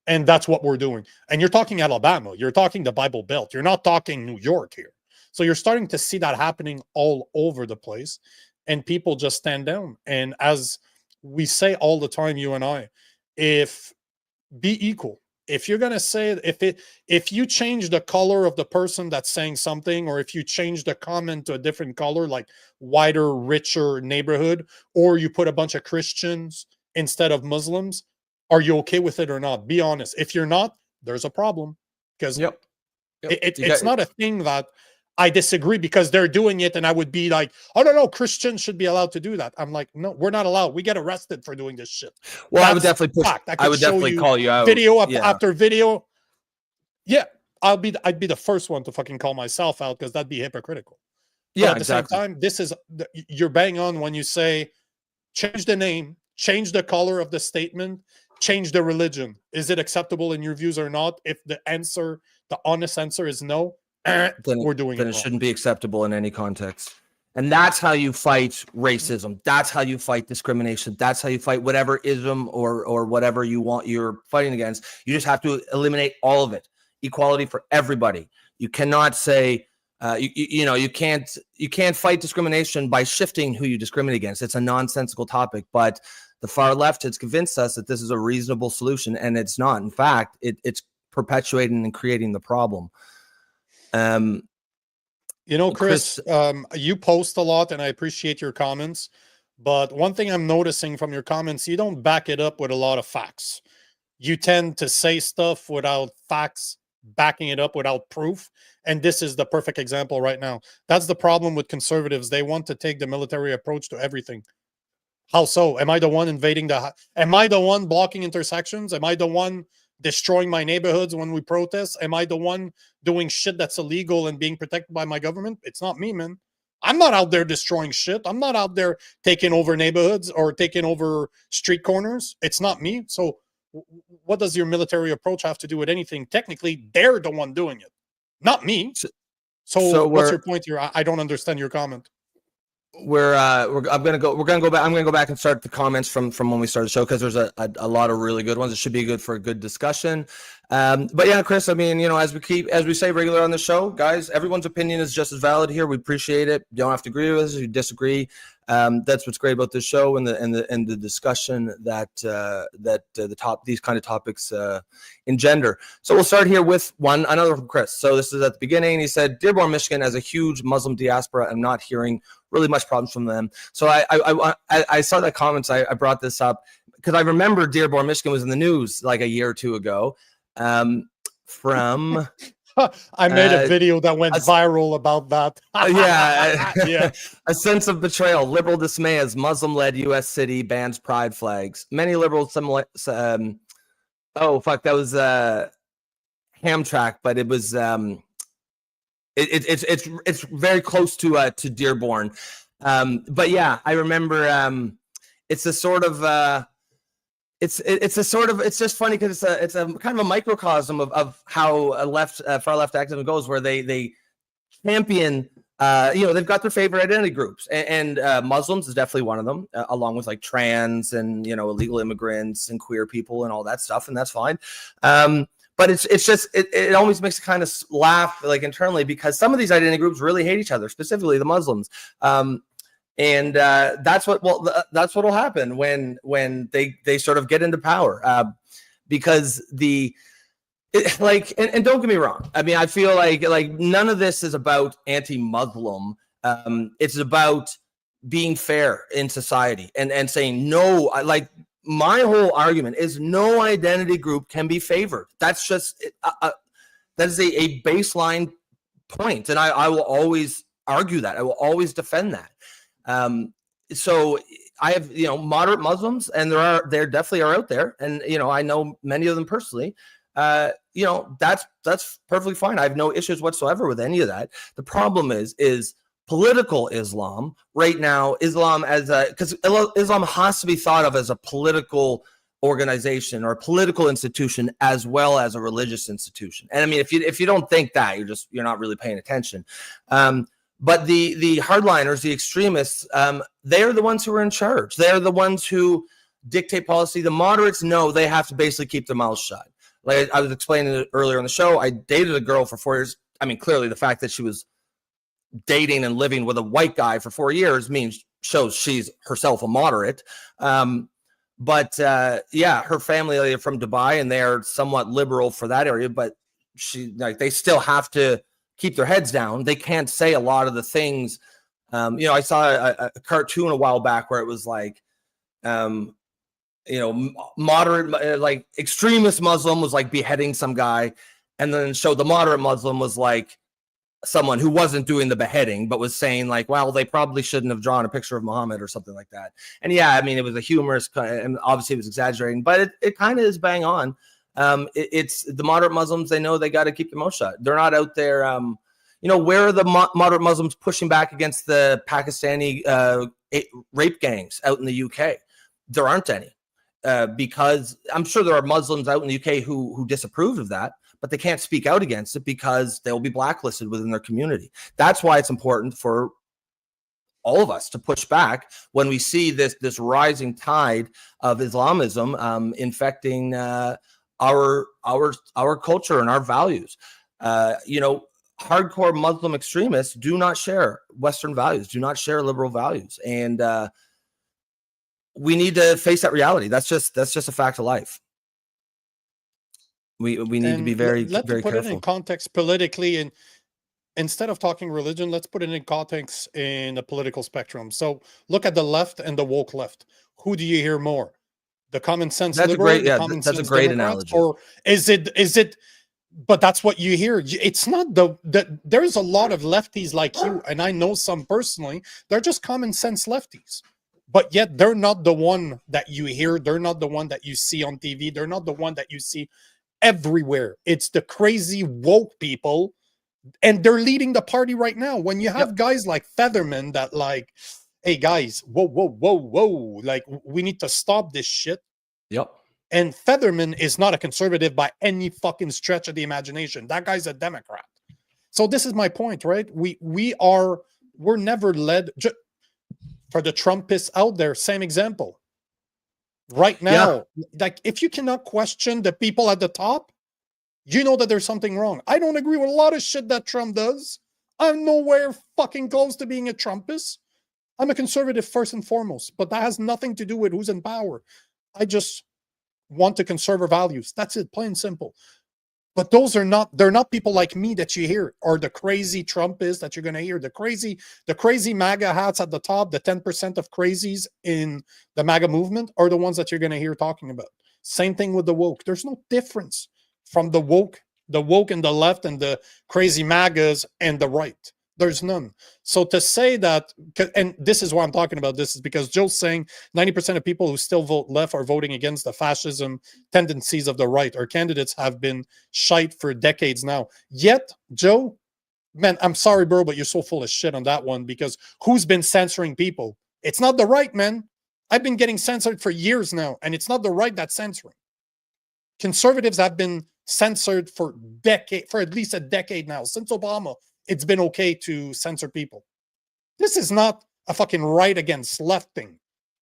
and that's what we're doing. And you're talking Alabama, you're talking the Bible Belt, you're not talking New York here. So you're starting to see that happening all over the place, and people just stand down. And as we say all the time, you and I, be equal. If you're going to say, if you change the color of the person that's saying something, or if you change the comment to a different color, like whiter, richer neighborhood, or you put a bunch of Christians instead of Muslims, are you okay with it or not? Be honest. If you're not, there's a problem, because it's not a thing that I disagree because they're doing it, and I would be like, oh, no, Christians should be allowed to do that. I'm like, no, we're not allowed. We get arrested for doing this shit. Well, I would definitely I would definitely call you out. Video after video. Yeah, I'd be the first one to fucking call myself out, because that'd be hypocritical. Yeah, but at the same time, you're bang on when you say, change the name, change the color of the statement, change the religion. Is it acceptable in your views or not? If the honest answer is no, then we're doing it wrong. It shouldn't be acceptable in any context. And that's how you fight racism. That's how you fight discrimination. That's how you fight whatever ism or whatever you're fighting against. You just have to eliminate all of it. Equality for everybody. You cannot say, You can't fight discrimination by shifting who you discriminate against. It's a nonsensical topic, but the far left has convinced us that this is a reasonable solution, and it's not. In fact, it's perpetuating and creating the problem. Chris, you post a lot, and I appreciate your comments. But one thing I'm noticing from your comments, you don't back it up with a lot of facts. You tend to say stuff without facts backing it up, without proof. And this is the perfect example right now. That's the problem with conservatives. They want to take the military approach to everything. How so? Am I the one invading am I the one blocking intersections? Am I the one destroying my neighborhoods when we protest? Am I the one doing shit that's illegal and being protected by my government? It's not me, man. I'm not out there destroying shit. I'm not out there taking over neighborhoods or taking over street corners. It's not me. So what does your military approach have to do with anything? Technically, they're the one doing it, not me. So what's your point here? I don't understand your comment. I'm gonna go back and start the comments from when we started the show, because there's a lot of really good ones. It should be good for a good discussion. But yeah, Chris, I mean, as we say regularly on the show, guys, everyone's opinion is just as valid here. We appreciate it. You don't have to agree with us if you disagree. That's what's great about this show and the discussion that these kind of topics engender. So we'll start here with another from Chris. So this is at the beginning. He said, Dearborn, Michigan has a huge Muslim diaspora. I'm not hearing really much problems from them. So I saw that comments. I brought this up because I remember Dearborn, Michigan was in the news like a year or two ago. From I made a video that went viral about that. Yeah. A sense of betrayal, liberal dismay as Muslim-led U.S. city bans pride flags. Many liberals, that was Hamtramck, but it was it's very close to Dearborn. But yeah, I remember it's a sort of it's just funny because it's a kind of a microcosm of how far left activism goes, where they champion they've got their favorite identity groups, and Muslims is definitely one of them, along with like trans and illegal immigrants and queer people and all that stuff, and that's fine. But it's just it always makes it kind of laugh like internally, because some of these identity groups really hate each other, specifically the Muslims. And that's what'll happen when they sort of get into power, because and don't get me wrong. I mean, I feel like none of this is about anti-Muslim. It's about being fair in society and saying no. My whole argument is no identity group can be favored. That's just that is a baseline point, and I will always argue that. I will always defend that. So I have, moderate Muslims, and there definitely are out there. And, I know many of them personally. That's perfectly fine. I have no issues whatsoever with any of that. The problem is political Islam right now. Islam because Islam has to be thought of as a political organization or a political institution as well as a religious institution. And I mean, if you don't think that, you're not really paying attention. But the hardliners, the extremists, they're the ones who are in charge. They're the ones who dictate policy. The moderates, no, they have to basically keep their mouths shut. Like I was explaining it earlier on the show, I dated a girl for 4 years. I mean, clearly the fact that she was dating and living with a white guy for 4 years shows she's herself a moderate. But her family are from Dubai, and they're somewhat liberal for that area. But they still have to keep their heads down. They can't say a lot of the things. I saw a cartoon a while back where it was like, moderate, like extremist Muslim was like beheading some guy, and then showed the moderate Muslim was like someone who wasn't doing the beheading, but was saying like, well, they probably shouldn't have drawn a picture of Muhammad or something like that. And yeah, I mean, it was a humorous, and obviously it was exaggerating, but it kind of is bang on. It's the moderate Muslims. They know they got to keep their mouth shut. They're not out there. Where are the moderate Muslims pushing back against the Pakistani rape gangs out in the UK? There aren't any, because I'm sure there are Muslims out in the UK who disapprove of that, but they can't speak out against it because they'll be blacklisted within their community. That's why it's important for all of us to push back when we see this rising tide of Islamism infecting our culture and our values. hardcore Muslim extremists do not share Western values, do not share liberal values, and we need to face that reality. That's just a fact of life. We need to be very let's very put careful. it in context politically, and instead of talking religion, let's put it in context in the political spectrum. So look at the left and the woke left. Who do you hear more? The common sense That's liberal, a great, the yeah, common that's a sense great Democrats, analogy. or is it? But that's what you hear. It's not there's a lot of lefties like you, and I know some personally. They're just common sense lefties, but yet they're not the one that you hear. They're not the one that you see on TV. They're not the one that you see everywhere. It's the crazy woke people, and they're leading the party right now. When you have guys like Featherman that like, hey guys, whoa, like we need to stop this shit. Yep. And Featherman is not a conservative by any fucking stretch of the imagination. That guy's a Democrat. So this is my point, right? We're never led for the Trumpists out there. Same example. Right now, like if you cannot question the people at the top, you know that there's something wrong. I don't agree with a lot of shit that Trump does. I'm nowhere fucking close to being a Trumpist. I'm a conservative first and foremost, but that has nothing to do with who's in power. I just want to conserve our values. That's it, plain and simple. But they're not people like me that you hear, or the crazy Trumpists that you're going to hear. The crazy MAGA hats at the top, the 10% of crazies in the MAGA movement are the ones that you're going to hear talking about. Same thing with the woke. There's no difference from the woke and the left and the crazy MAGAs and the right. There's none. So to say that, and this is why I'm talking about this, is because Joe's saying 90% of people who still vote left are voting against the fascism tendencies of the right. Our candidates have been shite for decades now. Yet, Joe, man, I'm sorry, bro, but you're so full of shit on that one, because who's been censoring people? It's not the right, man. I've been getting censored for years now, and it's not the right that's censoring. Conservatives have been censored for at least a decade now. Since Obama, it's been okay to censor people. This is not a fucking right against left thing.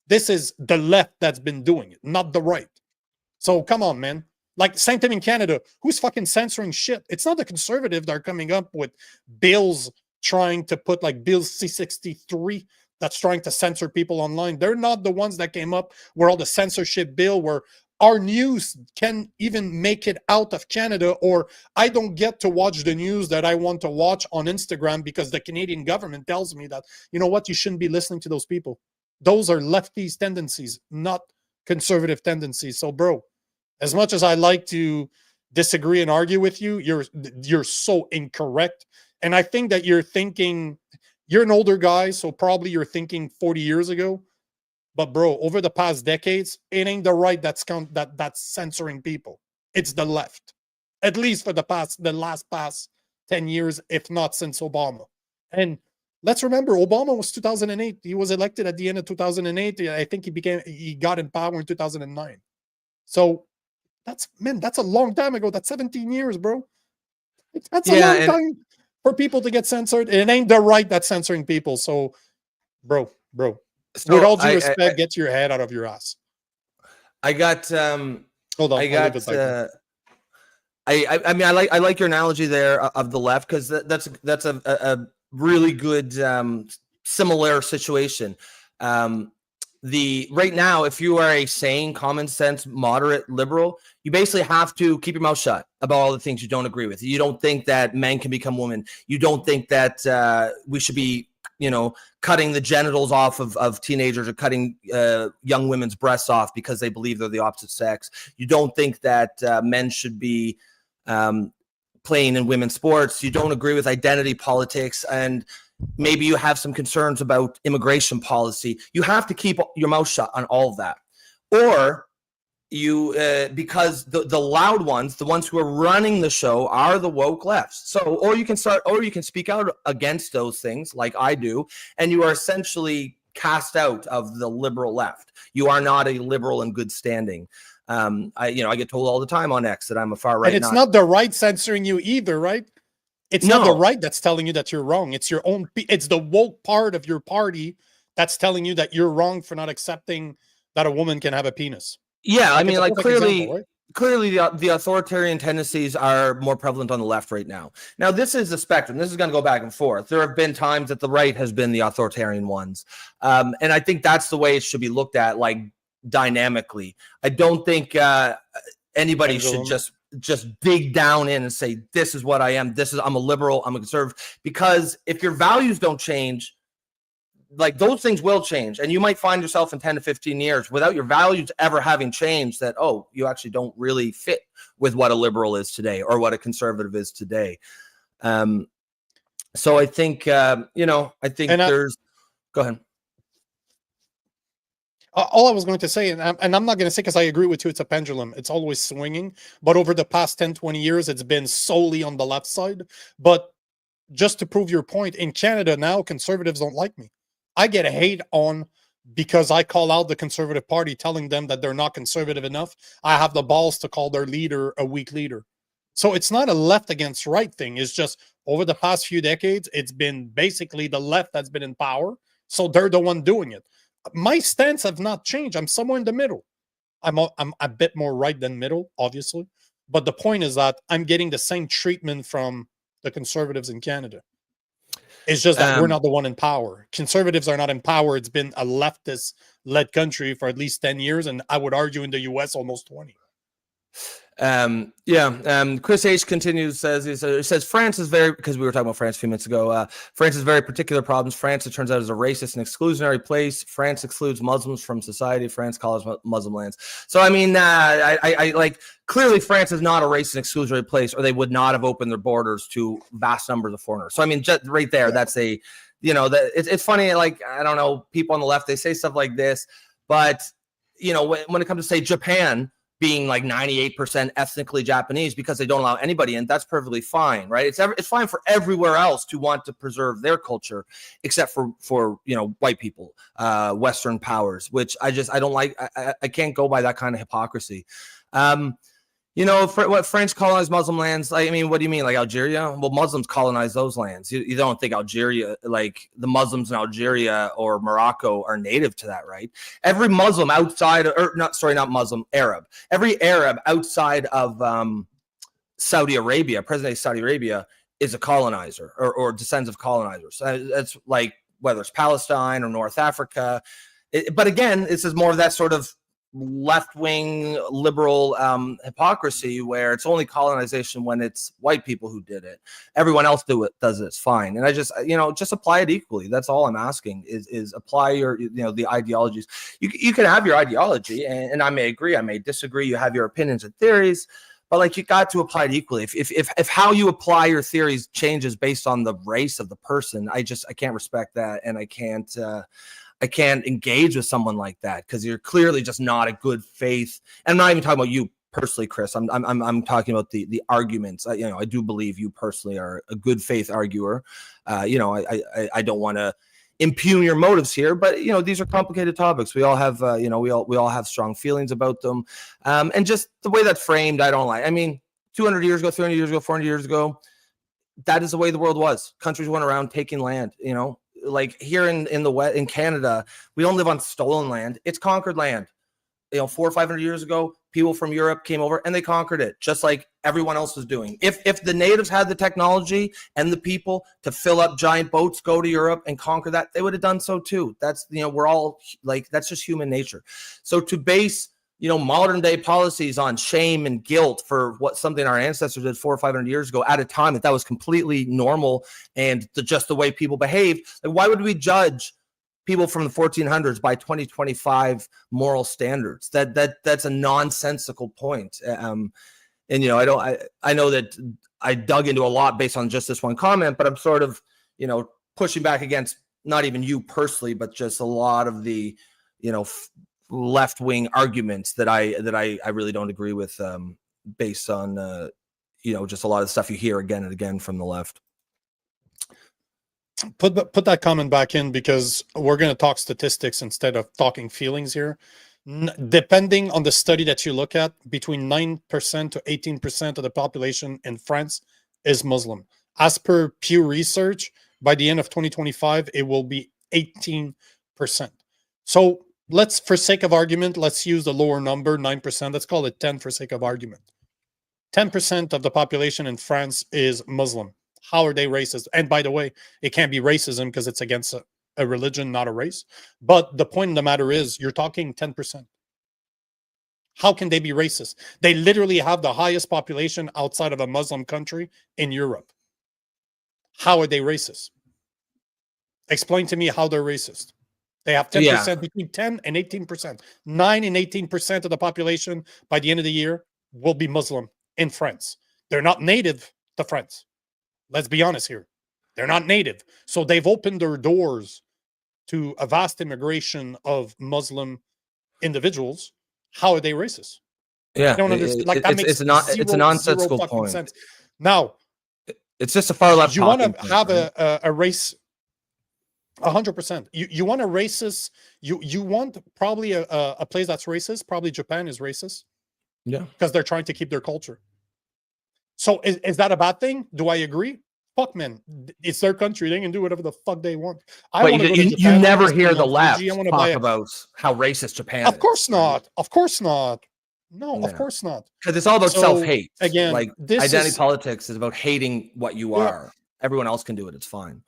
This is the left that's been doing it, not the right. So come on, man. Like same thing in Canada. Who's fucking censoring shit? It's not the conservative that are coming up with bills trying to put like Bill C-63 that's trying to censor people online. They're not the ones that came up with all the censorship bill where our news can even make it out of Canada, or I don't get to watch the news that I want to watch on Instagram because the Canadian government tells me that, you know what, you shouldn't be listening to those people. Those are lefties tendencies, not conservative tendencies. So, bro, as much as I like to disagree and argue with you, you're so incorrect. And I think that you're an older guy, so probably you're thinking 40 years ago. But bro, over the past decades, it ain't the right that's censoring people. It's the left. At least for the last 10 years, if not since Obama. And let's remember, Obama was 2008. He was elected at the end of 2008. I think he got in power in 2009. So that's a long time ago. That's 17 years, bro. That's a long time for people to get censored. It ain't the right that's censoring people. So, bro. So with all due respect, get your head out of your ass. I got hold on. I mean, I like your analogy there of the left, because that's a really good similar situation. Right now, if you are a sane, common sense, moderate liberal, you basically have to keep your mouth shut about all the things you don't agree with. You don't think that men can become women. You don't think that we should be, cutting the genitals off of teenagers, or cutting young women's breasts off because they believe they're the opposite sex. You don't think that men should be playing in women's sports. You don't agree with identity politics, and maybe you have some concerns about immigration policy. You have to keep your mouth shut on all of that. Or you, because the loud ones, the ones who are running the show, are the woke lefts. So, or you can speak out against those things like I do, and you are essentially cast out of the liberal left. You are not a liberal in good standing. I get told all the time on X that I'm a far right. And it's not the right censoring you either, right? It's not the right that's telling you that you're wrong. It's your own. It's the woke part of your party that's telling you that you're wrong for not accepting that a woman can have a penis. Yeah, I mean, like clearly, clearly the authoritarian tendencies are more prevalent on the left right now. Now, this is a spectrum. This is going to go back and forth. There have been times that the right has been the authoritarian ones. And I think that's the way it should be looked at, like dynamically. I don't think anybody should just dig down in and say, this is what I am. I'm a liberal, I'm a conservative. Because if your values don't change, like those things will change, and you might find yourself in 10 to 15 years without your values ever having changed, that, oh, you actually don't really fit with what a liberal is today or what a conservative is today. So I think, go ahead. All I was going to say, and I'm not going to say, because I agree with you, it's a pendulum. It's always swinging. But over the past 10, 20 years, it's been solely on the left side. But just to prove your point, in Canada now, conservatives don't like me. I get hate on because I call out the Conservative Party, telling them that they're not conservative enough. I have the balls to call their leader a weak leader. So it's not a left against right thing. It's just over the past few decades, it's been basically the left that's been in power. So they're the one doing it. My stance have not changed. I'm somewhere in the middle. I'm a bit more right than middle, obviously. But the point is that I'm getting the same treatment from the conservatives in Canada. It's just that we're not the one in power. Conservatives are not in power. It's been a leftist-led country for at least 10 years, and I would argue in the U.S. almost 20. Chris H continues, says France is very, because we were talking about France a few minutes ago, France has very particular problems. France, it turns out, is a racist and exclusionary place. France excludes Muslims from society. France calls Muslim lands. So I mean, I like, clearly France is not a racist and exclusionary place, or they would not have opened their borders to vast numbers of foreigners. So I mean, just right there, that's a, it's funny, like, I don't know, people on the left, they say stuff like this, but when it comes to, say, Japan being like 98% ethnically Japanese because they don't allow anybody in, that's perfectly fine, right? It's fine for everywhere else to want to preserve their culture, except for white people, Western powers, which I don't like. I can't go by that kind of hypocrisy. What French colonized Muslim lands, I mean, what do you mean, like Algeria? Well, Muslims colonized those lands. You don't think Algeria, like the Muslims in Algeria or Morocco, are native to that, right? Every Muslim outside, Arab. Every Arab outside of Saudi Arabia, present-day Saudi Arabia, is a colonizer or descends of colonizers. That's like whether it's Palestine or North Africa. But again, this is more of that sort of left-wing liberal hypocrisy where it's only colonization when it's white people who did it. Everyone else does it's fine. And I just apply it equally. That's all I'm asking is apply your the ideologies. You can have your ideology, and I may agree, I may disagree. You have your opinions and theories, but like, you got to apply it equally. If how you apply your theories changes based on the race of the person, I can't respect that, and I can't engage with someone like that, because you're clearly just not a good faith. And I'm not even talking about you personally, Chris. I'm talking about the arguments. I do believe you personally are a good faith arguer. I don't want to impugn your motives here, but these are complicated topics. We all have we all have strong feelings about them, and just the way that's framed, I don't like. I mean, 200 years ago, 300 years ago, 400 years ago, that is the way the world was. Countries went around taking land. Like here in the West, in Canada, we don't live on stolen land. It's conquered land. 400 or 500 years ago, people from Europe came over and they conquered it, just like everyone else was doing. If the natives had the technology and the people to fill up giant boats, go to Europe and conquer that, they would have done so too. That's we're all like, that's just human nature. So to base modern day policies on shame and guilt for something our ancestors did 400 or 500 years ago at a time that was completely normal and just the way people behaved. Like, why would we judge people from the 1400s by 2025 moral standards? That's a nonsensical point. I know that I dug into a lot based on just this one comment, but I'm sort of, pushing back against not even you personally, but just a lot of the, left-wing arguments that I really don't agree with, based on just a lot of stuff you hear again and again from the left. Put that comment back in, because we're going to talk statistics instead of talking feelings here. Depending on the study that you look at, between 9% to 18% of the population in France is Muslim. As per Pew Research, by the end of 2025, it will be 18%. So let's, for sake of argument, let's use the lower number, 9%. Let's call it 10 for sake of argument. 10% of the population in France is Muslim. How are they racist? And by the way, it can't be racism because it's against a religion, not a race. But the point of the matter is, you're talking 10%. How can they be racist? They literally have the highest population outside of a Muslim country in Europe. How are they racist? Explain to me how they're racist. They have 10%, between 10 and 18%. 9 and 18% of the population by the end of the year will be Muslim in France. They're not native to France. Let's be honest here. They're not native. So they've opened their doors to a vast immigration of Muslim individuals. How are they racist? Yeah, I don't understand. Like, that makes it's a nonsensical fucking point. sense. Now, it's just a far left. you want to have right? a race 100%. You want a racist, you want probably a place that's racist. Probably Japan is racist. Yeah. Because they're trying to keep their culture. So is that a bad thing? Do I agree? Fuck, man. It's their country. They can do whatever the fuck they want. But you never hear the left talk about how racist Japan is. Of course not. Of course not. No, of course not. Because it's all about self-hate. Again, like, identity politics is about hating what you are. Everyone else can do it. It's fine.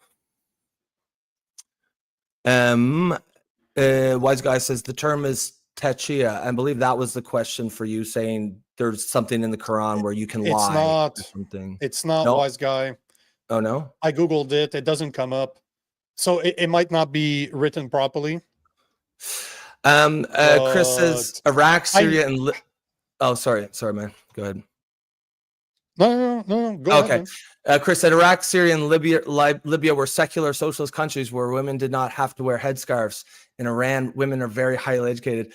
Wise Guy says the term is tachia. I believe that was the question for you, saying there's something in the Quran where you can lie. It's not. Or something. It's not, no? Wise Guy. Oh, no? I Googled it. It doesn't come up. So it might not be written properly. Chris says Iraq, Syria, and... Oh, sorry, man. Go ahead. No. Go ahead. Okay. Chris said Iraq, Syria, and Libya were secular socialist countries where women did not have to wear headscarves. In Iran, women are very highly educated.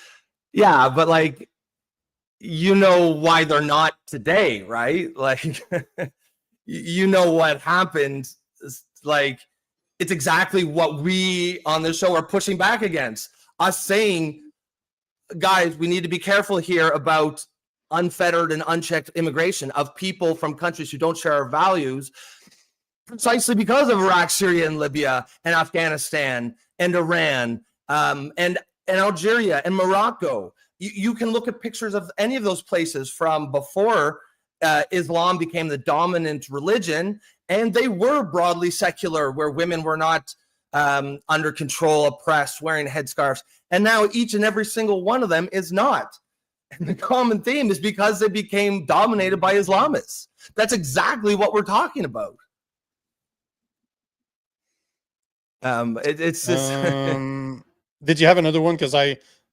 Yeah, but like, you know why they're not today, right? Like, you know what happened. Like, it's exactly what we on this show are pushing back against. Us saying, guys, we need to be careful here about unfettered and unchecked immigration of people from countries who don't share our values, precisely because of Iraq, Syria, and Libya, and Afghanistan, and Iran, and Algeria, and Morocco. You can look at pictures of any of those places from before Islam became the dominant religion, and they were broadly secular, where women were not under control, oppressed, wearing headscarves. And now each and every single one of them is not. And the common theme is because they became dominated by Islamists. That's exactly what we're talking about. It's just... Did you have another one? Because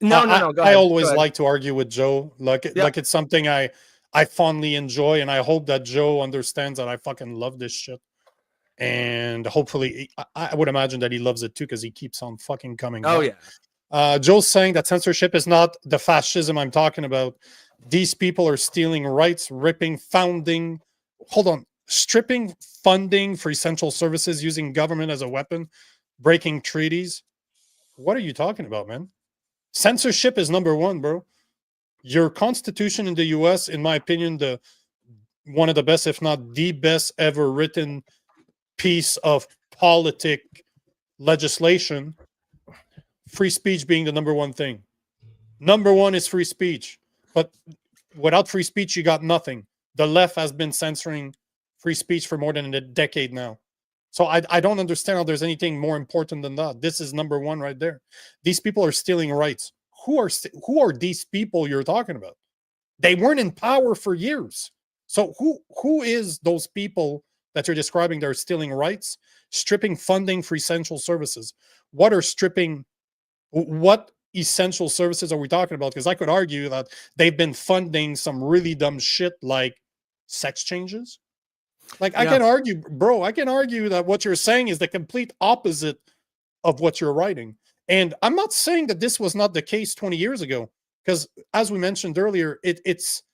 No. Go ahead. I always like to argue with Joe. Like it's something I fondly enjoy, and I hope that Joe understands that I fucking love this shit. And hopefully, I would imagine that he loves it too, because he keeps on fucking coming. Oh, back. yeah. Joe's saying that censorship is not the fascism I'm talking about. These people are stealing rights, stripping funding for essential services, using government as a weapon, breaking treaties. What are you talking about, man? Censorship is number one, bro. Your constitution in the US, in my opinion, one of the best, if not the best ever written piece of politic legislation, free speech being the number one thing. Number one is free speech. But without free speech, you got nothing. The left has been censoring free speech for more than a decade now. So I don't understand how there's anything more important than that. This is number one right there. These people are stealing rights. Who are these people you're talking about? They weren't in power for years. So who is those people that you're describing that are stealing rights, stripping funding for essential services? What essential services are we talking about? Because I could argue that they've been funding some really dumb shit like sex changes. Like, I can argue, bro, I can argue that what you're saying is the complete opposite of what you're writing. And I'm not saying that this was not the case 20 years ago, because as we mentioned earlier, it's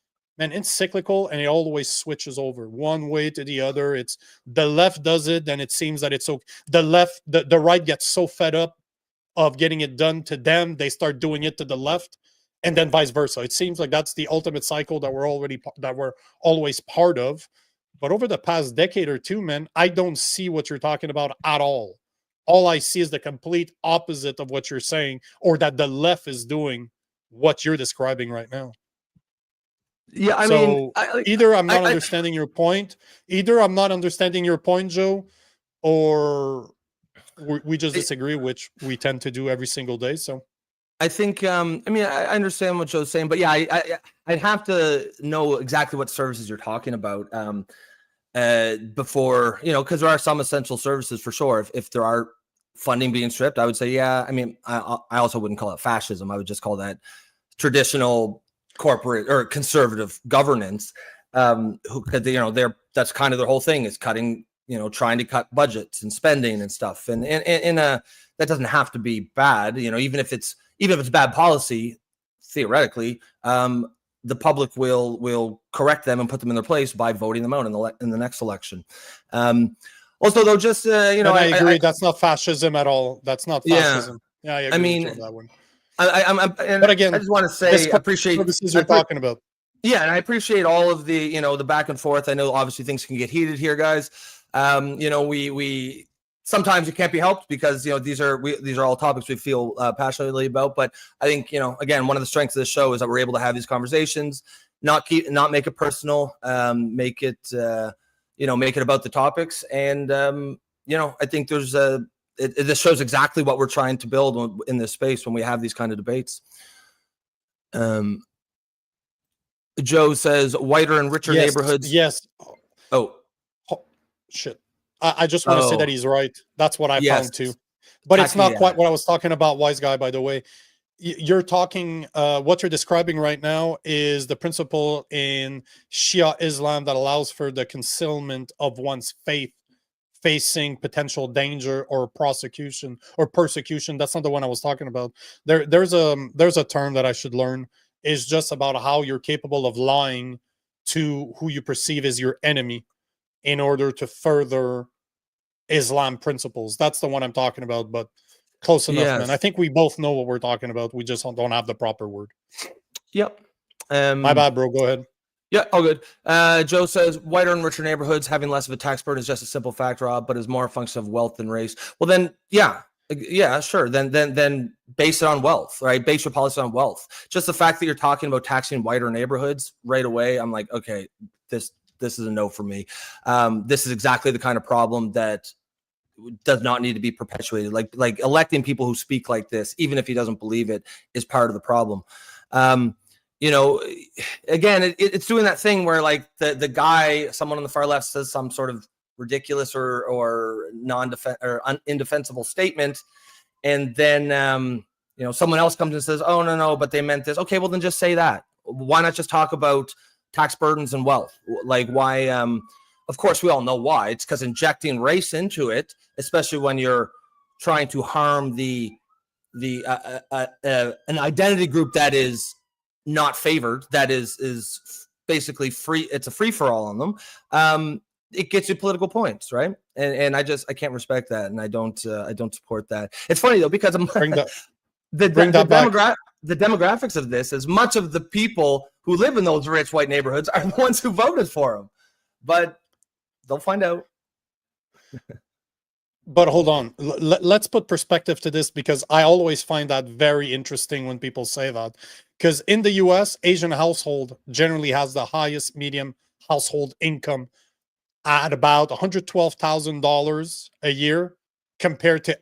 cyclical, and it always switches over one way to the other. It's the left does it, then it seems that it's so the right gets so fed up of getting it done to them, they start doing it to the left, and then vice versa. It seems like that's the ultimate cycle that we're always part of. But over the past decade or two, man, I don't see what you're talking about at all. all I see is the complete opposite of what you're saying, or that the left is doing what you're describing right now. Yeah, I So mean, either I'm not understanding your point, Joe, or we just disagree, which we tend to do every single day. So I think, I mean, I understand what Joe's saying, but yeah, I'd have to know exactly what services you're talking about before, you know, because there are some essential services for sure. If there are funding being stripped, I would say, yeah. I mean, I also wouldn't call it fascism. I would just call that traditional corporate or conservative governance. Who, you know, that's kind of their whole thing is cutting, you know, trying to cut budgets and spending and stuff. And that doesn't have to be bad, you know, even if it's bad policy, theoretically, the public will correct them and put them in their place by voting them out in the next election. Also, though, just you know, I agree. That's not fascism at all. That's not fascism. Yeah, I agree mean, with you on that one. But again, I just want to say, appreciate services you're talking about. Yeah, and I appreciate all of the, you know, the back and forth. I know obviously things can get heated here, guys. You know, we sometimes it can't be helped because, you know, these are all topics we feel passionately about. But I think, you know, again, one of the strengths of this show is that we're able to have these conversations, not make it personal, make it about the topics. And you know, I think there's this shows exactly what we're trying to build in this space when we have these kind of debates. Joe says whiter and richer neighborhoods. Yes. Oh, shit. I just want to say that he's right. That's what I found too. But it's not quite what I was talking about, wise guy, by the way. You're talking, what you're describing right now is the principle in Shia Islam that allows for the concealment of one's faith facing potential danger or prosecution or persecution. That's not the one I was talking about. There's a term that I should learn. Is just about how you're capable of lying to who you perceive as your enemy in order to further Islam principles. That's the one I'm talking about, but close enough, man. I think we both know what we're talking about. We just don't have the proper word. Yep. My bad, bro. Go ahead. Yeah, all good. Joe says whiter and richer neighborhoods having less of a tax burden is just a simple fact, Rob, but is more a function of wealth than race. Well, then, yeah, sure. Then base it on wealth, right? Base your policy on wealth. Just the fact that you're talking about taxing whiter neighborhoods right away, I'm like, okay, this is a no for me. This is exactly the kind of problem that does not need to be perpetuated. Like electing people who speak like this, even if he doesn't believe it, is part of the problem. You know, again, it's doing that thing where like the guy, someone on the far left says some sort of ridiculous or indefensible statement, and then you know, someone else comes and says, oh no, but they meant this. Okay, well then just say that. Why not just talk about tax burdens and wealth? Like why? Of course, we all know why. It's because injecting race into it, especially when you're trying to harm an identity group that is not favored, that is basically free. It's a free for all on them. It gets you political points, right? And I can't respect that, and I don't support that. It's funny though, because the demographics of this, as much of the people who live in those rich white neighborhoods are the ones who voted for him, but they'll find out. But hold on, let's put perspective to this, because I always find that very interesting when people say that. Because in the US, Asian household generally has the highest median household income at about $112,000 a year compared to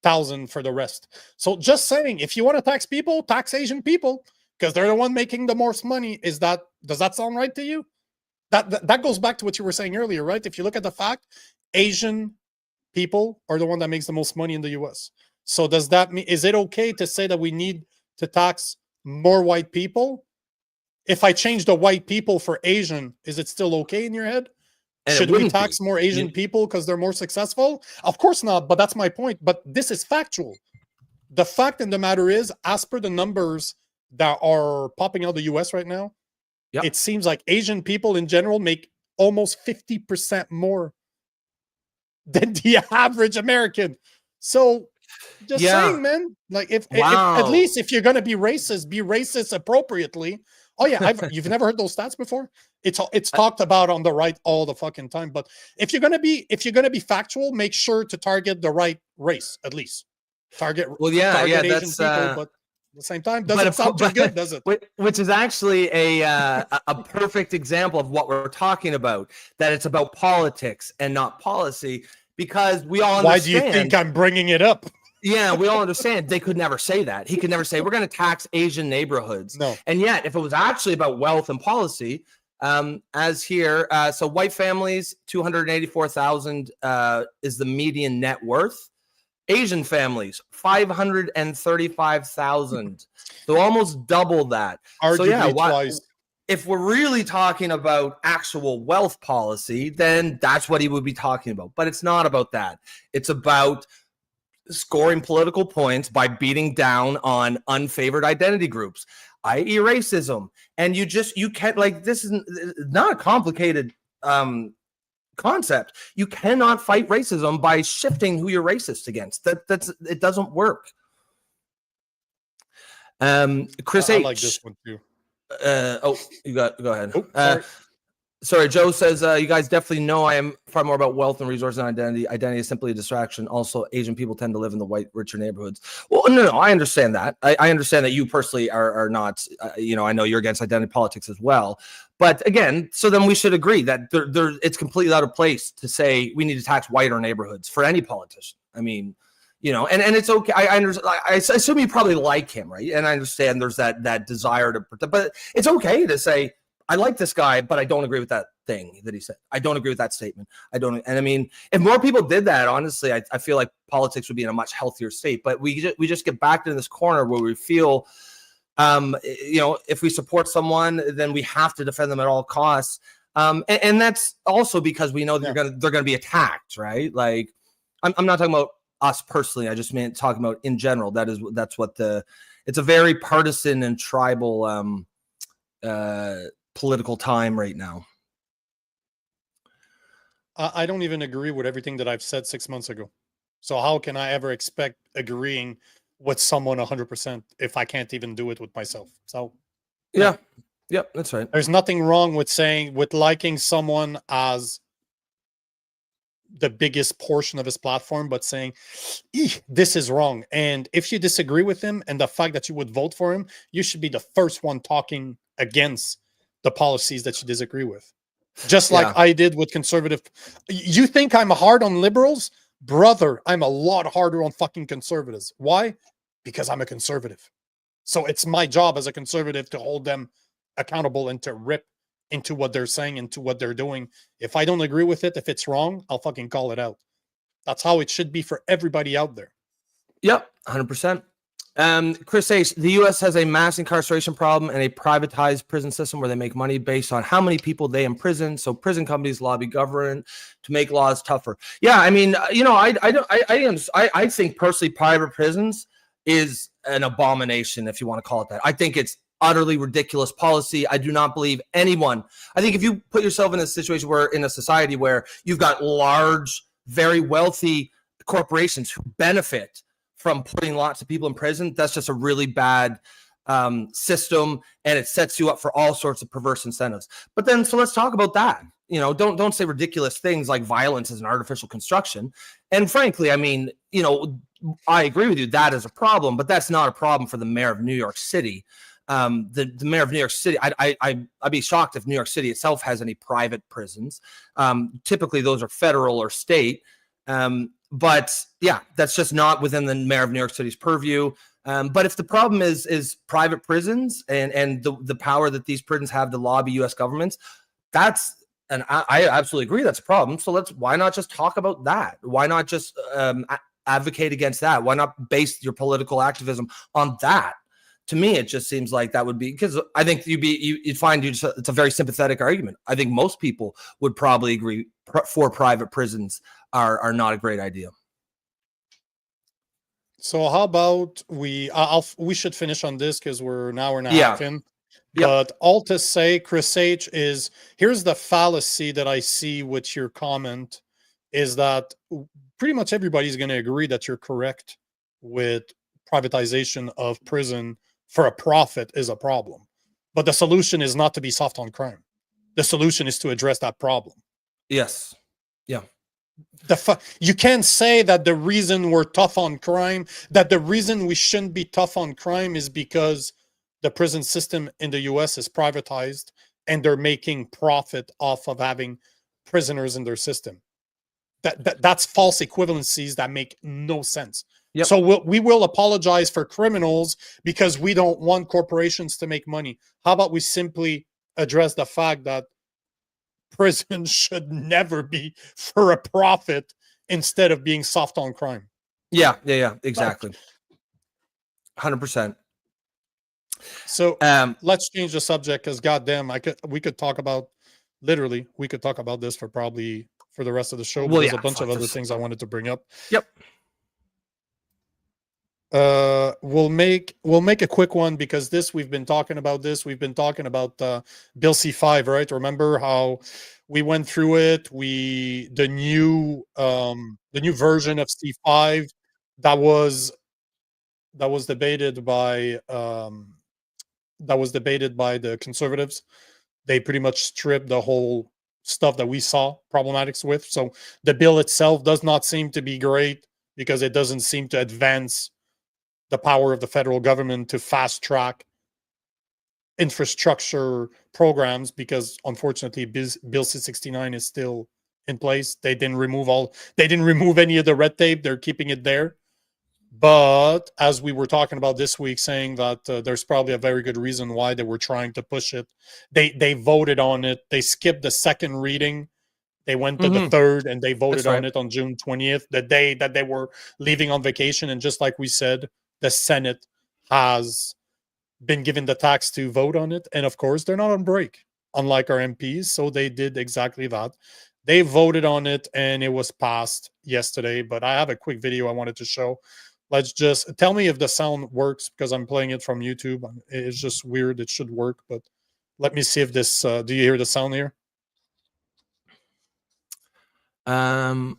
$80,000 for the rest. So just saying, if you want to tax people, tax Asian people, because they're the one making the most money. Does that sound right to you? That goes back to what you were saying earlier, right? If you look at the fact, Asian people are the one that makes the most money in the US. So does that mean, is it okay to say that we need to tax more white people? If I change the white people for Asian, is it still okay in your head? And should we tax more Asian people because they're more successful? Of course not, but that's my point. But this is factual. The fact of the matter is, as per the numbers that are popping out of the US right now, it seems like Asian people in general make almost 50% more than the average American. So just saying, man, like if at least if you're going to be racist appropriately. Oh yeah, you've never heard those stats before? it's talked about on the right all the fucking time. But if you're gonna be factual, make sure to target the right race at least. Target Asian that's people, but at the same time doesn't sound too good, does it? Which is actually a perfect example of what we're talking about. That it's about politics and not policy, because we all understand. Why do you think I'm bringing it up? Yeah, we all understand they could never say that. He could never say we're going to tax Asian neighborhoods. No. And yet, if it was actually about wealth and policy, as here, so white families, 284,000 is the median net worth. Asian families, 535,000. So almost double that. Arguably twice. If we're really talking about actual wealth policy, then that's what he would be talking about. But it's not about that. It's about scoring political points by beating down on unfavored identity groups, i.e. racism. And you can't, like, this is not a complicated concept. You cannot fight racism by shifting who you're racist against. It doesn't work. Chris I H. like this one too. Go ahead. Oh, sorry. Sorry, Joe says, you guys definitely know I am far more about wealth and resources than identity. Identity is simply a distraction. Also, Asian people tend to live in the white, richer neighborhoods. Well, no, I understand that. I understand that you personally are not, I know you're against identity politics as well. But again, so then we should agree that it's completely out of place to say we need to tax whiter neighborhoods for any politician. I mean, and it's okay. I understand. I assume you probably like him, right? And I understand there's that desire to protect, but it's okay to say, I like this guy, but I don't agree with that thing that he said. I don't agree with that statement. And I mean, if more people did that, honestly, I feel like politics would be in a much healthier state. But we just get back into this corner where we feel, if we support someone, then we have to defend them at all costs. And that's also because we know that they're gonna be attacked, right? Like, I'm not talking about us personally. I just meant talking about in general. That's what it's a very partisan and tribal political time right now. I don't even agree with everything that I've said 6 months ago. So how can I ever expect agreeing with someone 100% if I can't even do it with myself? So yeah, that's right. There's nothing wrong with liking someone as the biggest portion of his platform, but saying, this is wrong. And if you disagree with him and the fact that you would vote for him, you should be the first one talking against the policies that you disagree with. Just like I did with conservative. You think I'm hard on liberals? Brother, I'm a lot harder on fucking conservatives. Why? Because I'm a conservative. So it's my job as a conservative to hold them accountable and to rip into what they're saying, into what they're doing. If I don't agree with it, if it's wrong, I'll fucking call it out. That's how it should be for everybody out there. Yep, 100%. Chris H., the U.S. has a mass incarceration problem and a privatized prison system where they make money based on how many people they imprison. So prison companies lobby government to make laws tougher. Yeah, I mean, I think personally private prisons is an abomination, if you want to call it that. I think it's utterly ridiculous policy. I do not believe anyone. I think if you put yourself in a situation where in a society where you've got large, very wealthy corporations who benefit from putting lots of people in prison, that's just a really bad system, and it sets you up for all sorts of perverse incentives. But then, so let's talk about that. Don't say ridiculous things like violence is an artificial construction. And frankly, I mean, I agree with you, that is a problem, but that's not a problem for the mayor of New York City. The mayor of New York City, I'd be shocked if New York City itself has any private prisons. Typically, those are federal or state. But yeah, that's just not within the mayor of New York City's purview. But if the problem is private prisons and the power that these prisons have to lobby U.S. governments, and I absolutely agree that's a problem. So why not just talk about that? Why not just advocate against that? Why not base your political activism on that? To me, it just seems like that would be, because I think you'd find it's a very sympathetic argument. I think most people would probably agree for private prisons are not a great idea. So how about we should finish on this because we're an hour and a half in. But all to say, Chris H, here's the fallacy that I see with your comment is that pretty much everybody's going to agree that you're correct with privatization of prison for a profit is a problem. But the solution is not to be soft on crime. the solution is to address that problem. Yes. Yeah. You can't say that the reason we're tough on crime, that the reason we shouldn't be tough on crime is because the prison system in the US is privatized and they're making profit off of having prisoners in their system. That's false equivalencies that make no sense. Yep. So we will apologize for criminals because we don't want corporations to make money. How about we simply address the fact that prison should never be for a profit instead of being soft on crime? Yeah, exactly. 100%. So let's change the subject, because goddamn, we could talk about this for the rest of the show. Well, There's yeah, a bunch of other things I wanted to bring up. Yep. We'll make a quick one, because we've been talking about Bill C-5, right? Remember how we went through it? The new version of C-5 that was debated by the conservatives. They pretty much stripped the whole stuff that we saw problematics with. So the bill itself does not seem to be great, because it doesn't seem to advance the power of the federal government to fast track infrastructure programs, because unfortunately Bill C-69 is still in place. They didn't remove any of the red tape. They're keeping it there. But as we were talking about this week, saying that there's probably a very good reason why they were trying to push it. They voted on it. They skipped the second reading. They went to the third, and they voted on it on June 20th, the day that they were leaving on vacation. And just like we said, the Senate has been given the task to vote on it. And of course, they're not on break, unlike our MPs. So they did exactly that. They voted on it, and it was passed yesterday. But I have a quick video I wanted to show. Let's just tell me if the sound works, because I'm playing it from YouTube. It's just weird. It should work, but let me see if this, do you hear the sound here? No,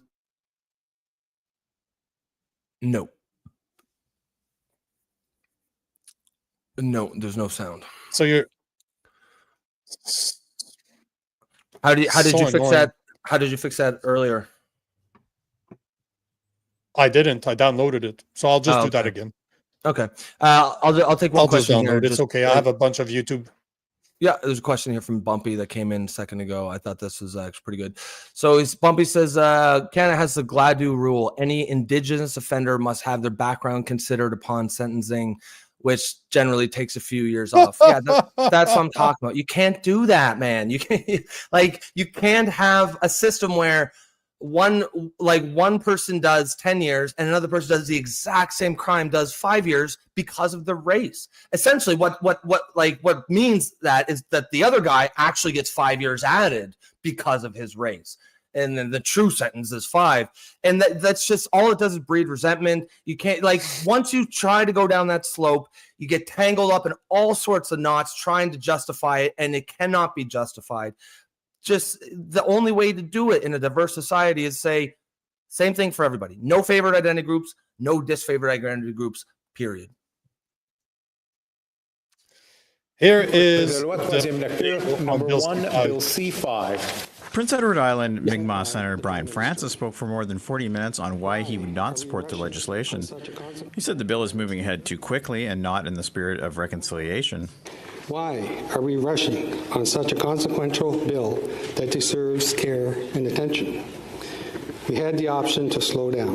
there's no sound. So you're, how did you fix that? How did you fix that earlier? I didn't. I downloaded it, so I'll just do that again. Okay. I'll take one question just download here. It's okay. I have a bunch of YouTube. Yeah, there's a question here from Bumpy that came in a second ago. I thought this was actually pretty good. So Bumpy says, Canada has the GLADU rule. Any Indigenous offender must have their background considered upon sentencing, which generally takes a few years off. Yeah, that's what I'm talking about. You can't do that, man. You can't have a system where one person does 10 years and another person does the exact same crime, does 5 years because of the race. Essentially what means that is that the other guy actually gets 5 years added because of his race. And then the true sentence is 5. And that's just all it does is breed resentment. You can't, once you try to go down that slope, you get tangled up in all sorts of knots trying to justify it, and it cannot be justified. Just the only way to do it in a diverse society is say same thing for everybody. No favorite identity groups, no disfavored identity groups, period. Here is number 1, Bill C-5. Prince Edward Island Mi'kmaq Senator Brian Francis spoke for more than 40 minutes on why he would not support the legislation. He said the bill is moving ahead too quickly and not in the spirit of reconciliation. Why are we rushing on such a consequential bill that deserves care and attention? We had the option to slow down.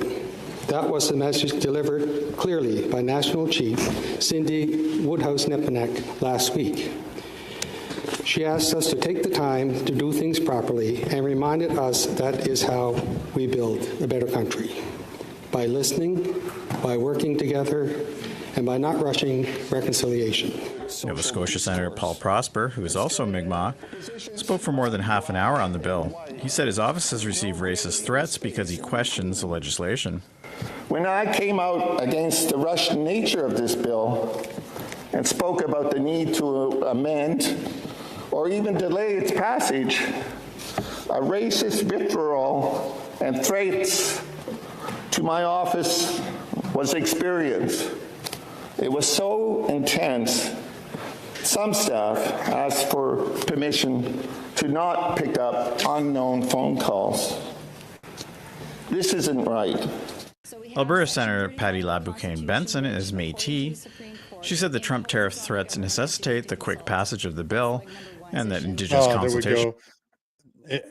That was the message delivered clearly by National Chief Cindy Woodhouse-Nepanek last week. She asked us to take the time to do things properly and reminded us that is how we build a better country. By listening, by working together, and by not rushing reconciliation. Nova Scotia Senator Paul Prosper, who is also Mi'kmaq, spoke for more than half an hour on the bill. He said his office has received racist threats because he questions the legislation. When I came out against the rushed nature of this bill and spoke about the need to amend or even delay its passage, a racist vitriol and threats to my office was experienced. It was so intense, some staff asked for permission to not pick up unknown phone calls. This isn't right. Alberta Senator Patty LaBoucane Benson is Métis. She said the Trump tariff threats necessitate the quick passage of the bill and that Indigenous consultation. There we go.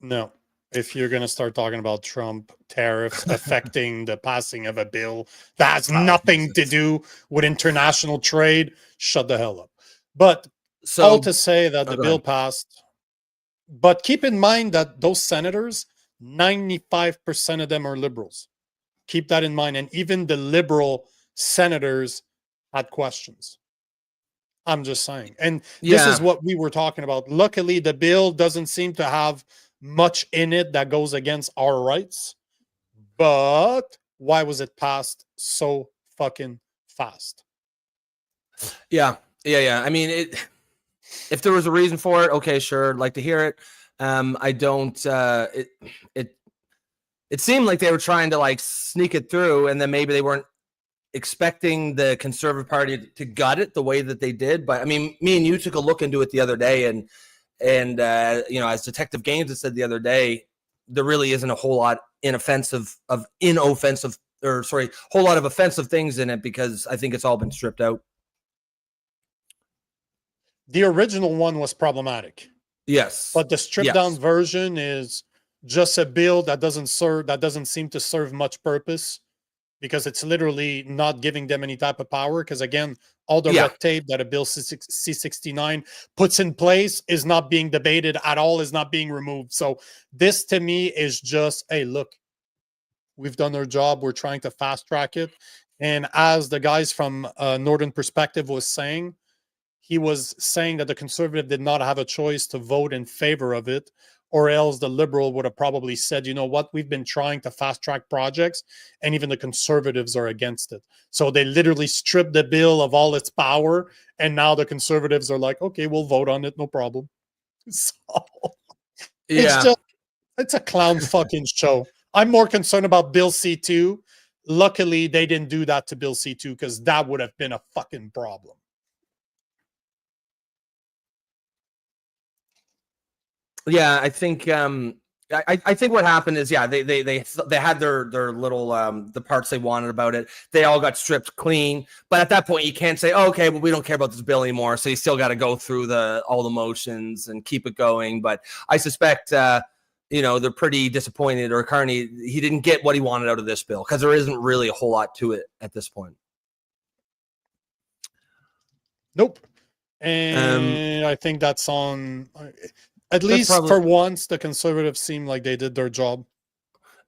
No. If you're going to start talking about Trump tariffs affecting the passing of a bill that has nothing to do with international trade, shut the hell up. But all to say that the bill passed. But keep in mind that those senators, 95% of them are liberals. Keep that in mind. And even the liberal senators had questions. I'm just saying. And this is what we were talking about. Luckily, the bill doesn't seem to have much in it that goes against our rights. But why was it passed so fucking fast? Yeah. I mean, if there was a reason for it, okay, sure, I'd like to hear it. I don't. It seemed like they were trying to like sneak it through, and then maybe they weren't expecting the Conservative Party to gut it the way that they did. But I mean, me and you took a look into it the other day, and you know, as Detective Gaines had said the other day, there really isn't a whole lot whole lot of offensive things in it, because I think it's all been stripped out. The original one was problematic. Yes. But the stripped down version is just a bill that doesn't seem to serve much purpose, because it's literally not giving them any type of power. Because again, all the red tape that a bill C-69 puts in place is not being debated at all, is not being removed. So this to me is just, hey, look, we've done our job. We're trying to fast track it. And as the guys from Northern Perspective was saying, he was saying that the Conservative did not have a choice to vote in favor of it, or else the Liberal would have probably said, you know what, we've been trying to fast track projects, and even the Conservatives are against it. So they literally stripped the bill of all its power, and now the Conservatives are like, okay, we'll vote on it, no problem. So it's a clown fucking show. I'm more concerned about Bill C2. Luckily, they didn't do that to Bill C2, because that would have been a fucking problem. Yeah, I think I think what happened is, they had their little the parts they wanted about it. They all got stripped clean. But at that point, you can't say, oh, okay, well, we don't care about this bill anymore. So you still got to go through all the motions and keep it going. But I suspect you know, they're pretty disappointed, or Carney, he didn't get what he wanted out of this bill, because there isn't really a whole lot to it at this point. Nope. And I think that's on. At least for once, the Conservatives seem like they did their job.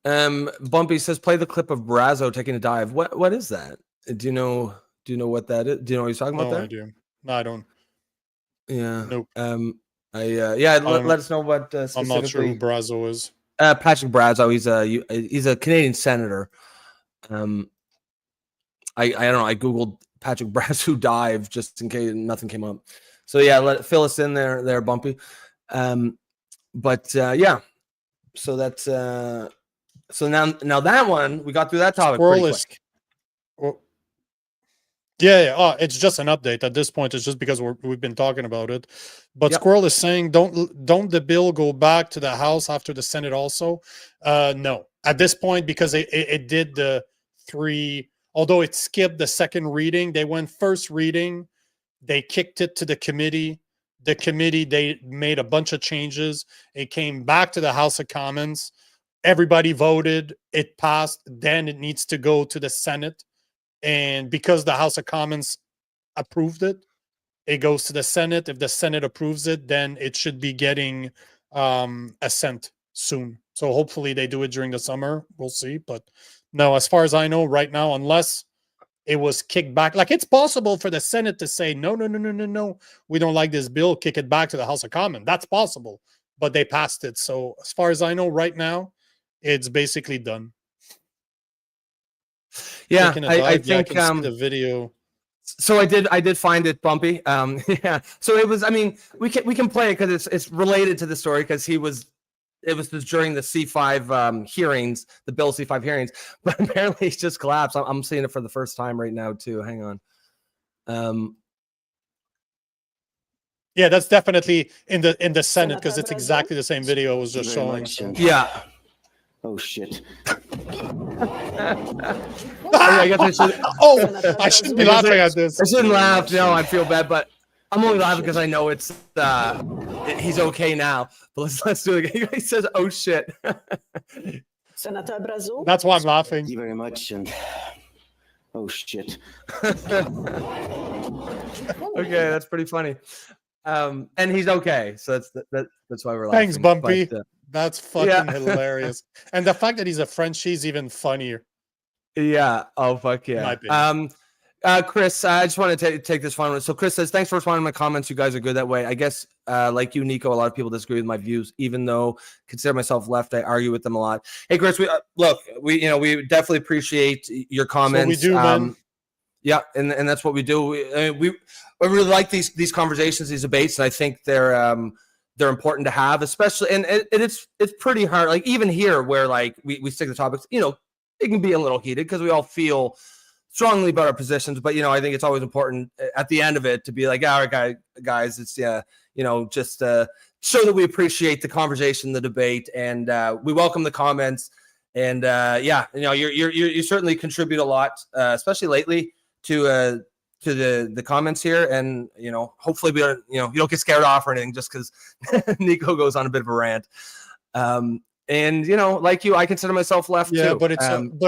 Bumpy says, play the clip of Brazo taking a dive. What is that? Do you know what that is? Do you know what he's talking about there? I do. No, I don't. Yeah. Nope. Let us know what specifically. I'm not sure who Brazo is. Patrick Brazo. He's a Canadian senator. I don't know. I googled Patrick Brazo dive just in case nothing came up. So yeah, fill us in there, Bumpy. So that's so now that one, we got through that topic pretty quick. It's just an update at this point. It's just because we've been talking about it. But Squirrel is saying, don't the bill go back to the House after the Senate also? No, at this point, because it did the three, although it skipped the second reading, they went first reading, they kicked it to the committee. The committee, they made a bunch of changes. It came back to the House of Commons. Everybody voted. It passed. Then it needs to go to the Senate. And because the House of Commons approved it, it goes to the Senate. If the Senate approves it, then it should be getting assent soon. So hopefully they do it during the summer. We'll see. But no, as far as I know right now, unless it was kicked back. Like, it's possible for the Senate to say, no, we don't like this bill, kick it back to the House of Commons. That's possible, but they passed it. So as far as I know right now, it's basically done. Yeah, I think I can see the video. So I did find it, Bumpy. Yeah. So it was, I mean, we can play it because it's related to the story, because it was during the C5 hearings, the Bill C5 hearings, but apparently it's just collapsed. I'm seeing it for the first time right now too. Hang on. Yeah, that's definitely in the Senate because it's exactly the same video I was just showing. So. Yeah. Oh shit. I guess I should. I shouldn't be laughing at this. I shouldn't laugh. No, I feel bad, but I'm only laughing because I know it's he's okay now. But let's do it again. He says, "Oh shit." Senator Brazo. That's why I'm laughing. Thank you very much. And oh shit. Okay, that's pretty funny. And he's okay, so that's why we're laughing. Thanks, Bumpy. But, that's fucking hilarious. And the fact that he's a Frenchie is even funnier. Yeah. Oh fuck In my yeah. opinion. Chris, I just want to take this final one. So Chris says, thanks for responding to my comments. You guys are good that way. I guess, like you, Nico, a lot of people disagree with my views, even though I consider myself left, I argue with them a lot. Hey, Chris, we definitely appreciate your comments. So we do, man. Yeah. And that's what we do. We really like these conversations, these debates. And I think they're important to have, especially, and it's pretty hard. Like even here where like we stick to topics, it can be a little heated because we all feel strongly about our positions, but I think it's always important at the end of it to be like, all right, guys, it's just show that we appreciate the conversation, the debate, and we welcome the comments. And you certainly contribute a lot, especially lately to the comments here. And hopefully we don't you don't get scared off or anything just because Nico goes on a bit of a rant. And like you, I consider myself left too. Yeah, but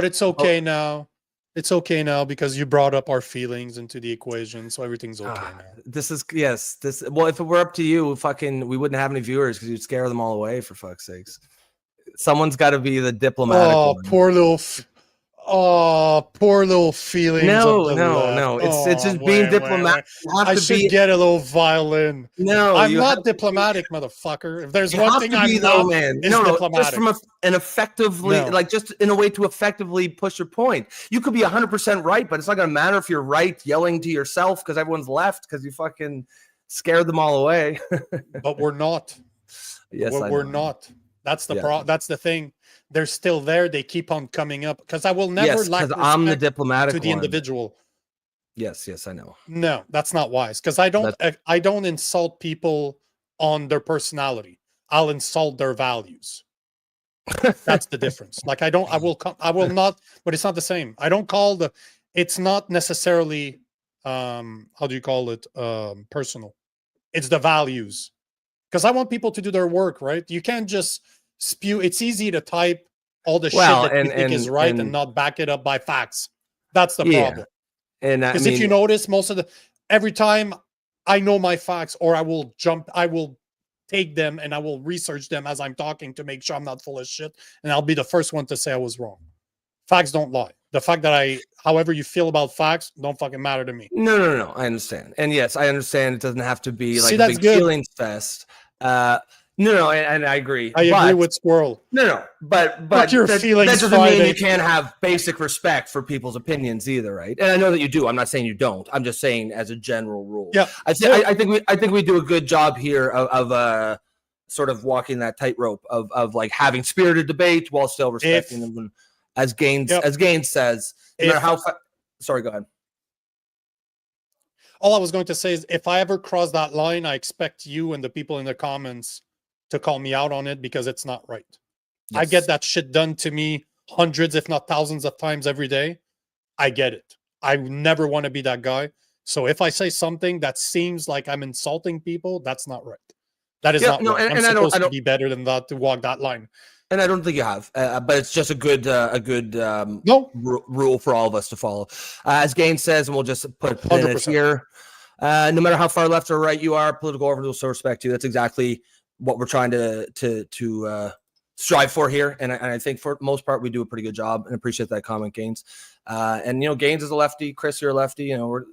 it's okay now. It's okay now because you brought up our feelings into the equation, so everything's okay now. Well, if it were up to you, we wouldn't have any viewers because you'd scare them all away, for fuck's sakes. Someone's got to be the diplomatic one. Poor little feelings. No. It's just being diplomatic. I should get a little violin. No, I'm not diplomatic, motherfucker. If there's one thing I'm not, man. it's diplomatic. Just from just in a way to effectively push your point. You could be 100% right, but it's not going to matter if you're right yelling to yourself because everyone's left because you fucking scared them all away. But we're not. Yes, we're not. That's the problem. That's the thing. They're still there. They keep on coming up because I will never lack respect I'm the diplomatic to the individual. Yes, I know. No, that's not wise because I don't insult people on their personality. I'll insult their values. That's the difference. Like I will not, but it's not the same. I don't call it's not necessarily how do you call it? Personal. It's the values. Because I want people to do their work, right? You can't just spew. It's easy to type all the shit that you think is right and not back it up by facts. That's the problem. And because if you notice, every time I know my facts, or I will take them and I will research them as I'm talking to make sure I'm not full of shit, and I'll be the first one to say I was wrong. Facts don't lie. The fact that however you feel about facts, don't fucking matter to me. No. I understand. And yes, I understand it doesn't have to be like a big good. feelings fest. No, and I agree. I agree with Squirrel. No, but your feelings that doesn't mean you can't have basic respect for people's opinions either, right? And I know that you do. I'm not saying you don't. I'm just saying as a general rule. Yeah, I think we do a good job here of sort of walking that tightrope of like having spirited debate while still respecting them. As Gaines says, no matter how. Sorry, go ahead. All I was going to say is if I ever cross that line, I expect you and the people in the comments to call me out on it because it's not right. Yes. I get that shit done to me hundreds, if not thousands of times every day. I get it. I never want to be that guy. So if I say something that seems like I'm insulting people, that's not right. That is not right. I'm supposed to be better than that to walk that line. And I don't think you have, but it's just a good rule for all of us to follow. As Gaines says, and we'll just put it here, no matter how far left or right you are, political orphans will still respect you. That's exactly what we're trying to strive for here. And I think for the most part, we do a pretty good job, and appreciate that comment, Gaines. And Gaines is a lefty, Chris, you're a lefty, we're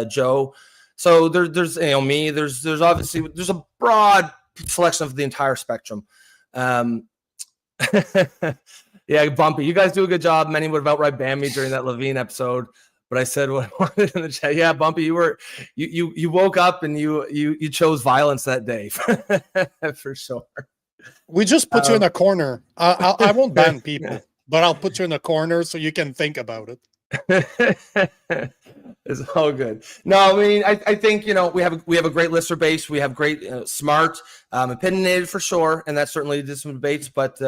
Joe. So there's me. There's obviously there's a broad selection of the entire spectrum. Yeah, Bumpy, you guys do a good job. Many would have outright banned me during that Levine episode, but I said what I wanted in the chat. Yeah, Bumpy, you woke up and you chose violence that day for sure. We just put you in a corner. I won't ban people, but I'll put you in a corner so you can think about it. It's all good. No, I mean, I think, you know, we have a great listener base. We have great, smart, opinionated for sure, and that certainly leads to some debates. But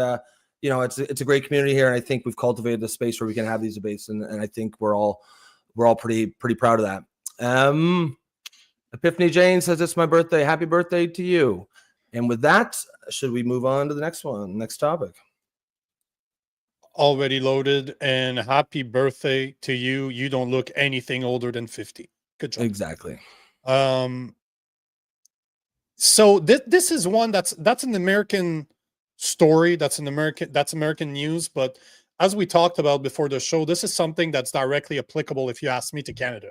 you know, it's a great community here, and I think we've cultivated a space where we can have these debates, and I think we're all pretty proud of that. Epiphany Jane says it's my birthday. Happy birthday to you. And with that, should we move on to the next one, next topic? Already loaded, and happy birthday to you. You don't look anything older than 50. Good job. Exactly. So this is one that's an American story. That's American news. But as we talked about before the show, this is something that's directly applicable, if you ask me, to Canada.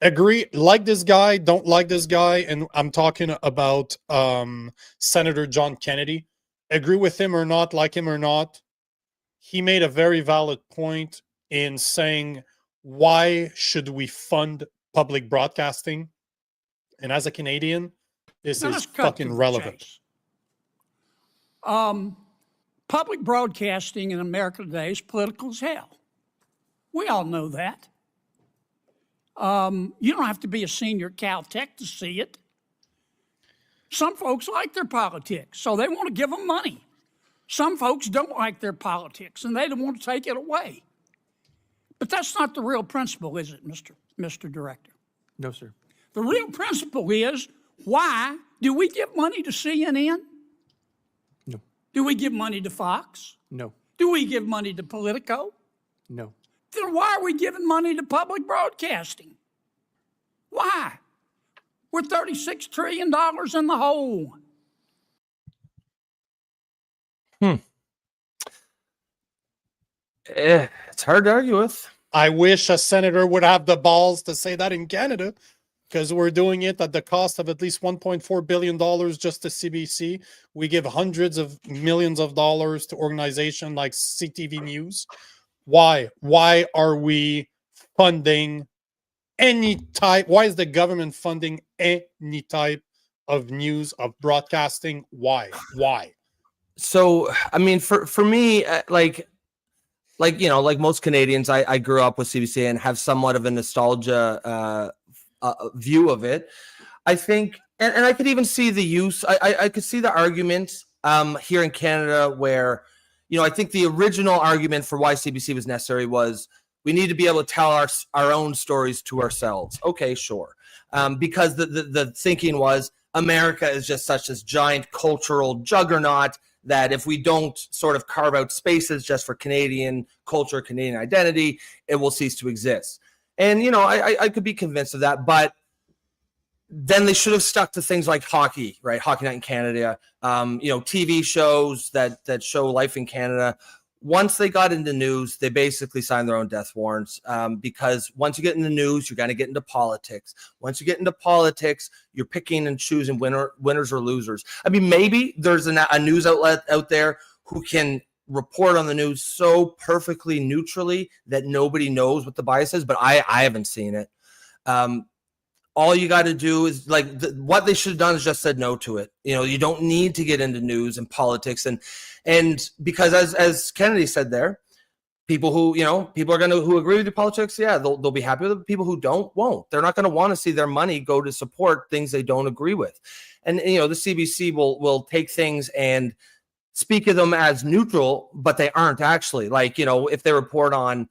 Agree, like this guy, don't like this guy, and I'm talking about Senator John Kennedy. Agree with him or not, like him or not, he made a very valid point in saying, why should we fund public broadcasting? And as a Canadian, this is fucking relevant. Public broadcasting in America today is political as hell. We all know that. You don't have to be a senior Caltech to see it. Some folks like their politics, so they want to give them money. Some folks don't like their politics, and they don't want to take it away. But that's not the real principle, is it, Mr. Director? No, sir. The real principle is, why do we give money to CNN? No. Do we give money to Fox? No. Do we give money to Politico? No. Then why are we giving money to public broadcasting? Why? We're $36 trillion in the hole. It's hard to argue with. I wish a senator would have the balls to say that in Canada, because we're doing it at the cost of at least $1.4 billion just to CBC. We give hundreds of millions of dollars to organizations like CTV News. Why? Why are we funding any type? Why is the government funding any type of news, of broadcasting? Why? So, I mean, for me, like, you know, like most Canadians, I grew up with CBC and have somewhat of a nostalgia view of it. I think, and I could even see the use. I could see the argument here in Canada where, you know, I think the original argument for why CBC was necessary was we need to be able to tell our own stories to ourselves. Okay, sure. Because the thinking was America is just such this giant cultural juggernaut that if we don't sort of carve out spaces just for Canadian culture, Canadian identity, it will cease to exist. And, you know, I could be convinced of that, but then they should have stuck to things like hockey, right? Hockey Night in Canada, you know, TV shows that show life in Canada. Once they got into news, they basically signed their own death warrants, because once you get into news, you're going to get into politics. Once you get into politics, you're picking and choosing winners or losers. I mean, maybe there's a news outlet out there who can report on the news so perfectly neutrally that nobody knows what the bias is, but I haven't seen it. All you got to do is, like, what they should have done is just said no to it. You know, you don't need to get into news and politics, and because as Kennedy said there, people who, you know, people are going to, who agree with your politics, yeah, they'll be happy with it. People who don't, won't. They're not going to want to see their money go to support things they don't agree with. And, you know, the CBC will take things and speak of them as neutral, but they aren't actually. Like, you know, if they report on,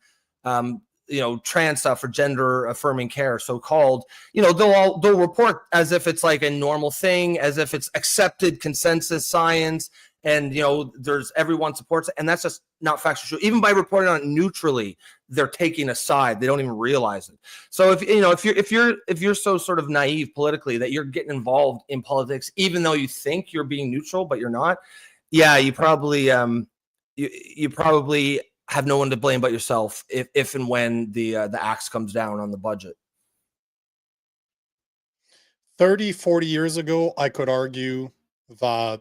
you know, trans stuff or gender affirming care, so-called, you know, they'll report as if it's like a normal thing, as if it's accepted consensus science, and, you know, everyone supports it, and that's just not factually true. Even by reporting on it neutrally, they're taking a side. They don't even realize it. So if you're so sort of naive politically that you're getting involved in politics, even though you think you're being neutral, but you're not, yeah, you probably you probably have no one to blame but yourself if and when the axe comes down on the budget. 30, 40 years ago, I could argue that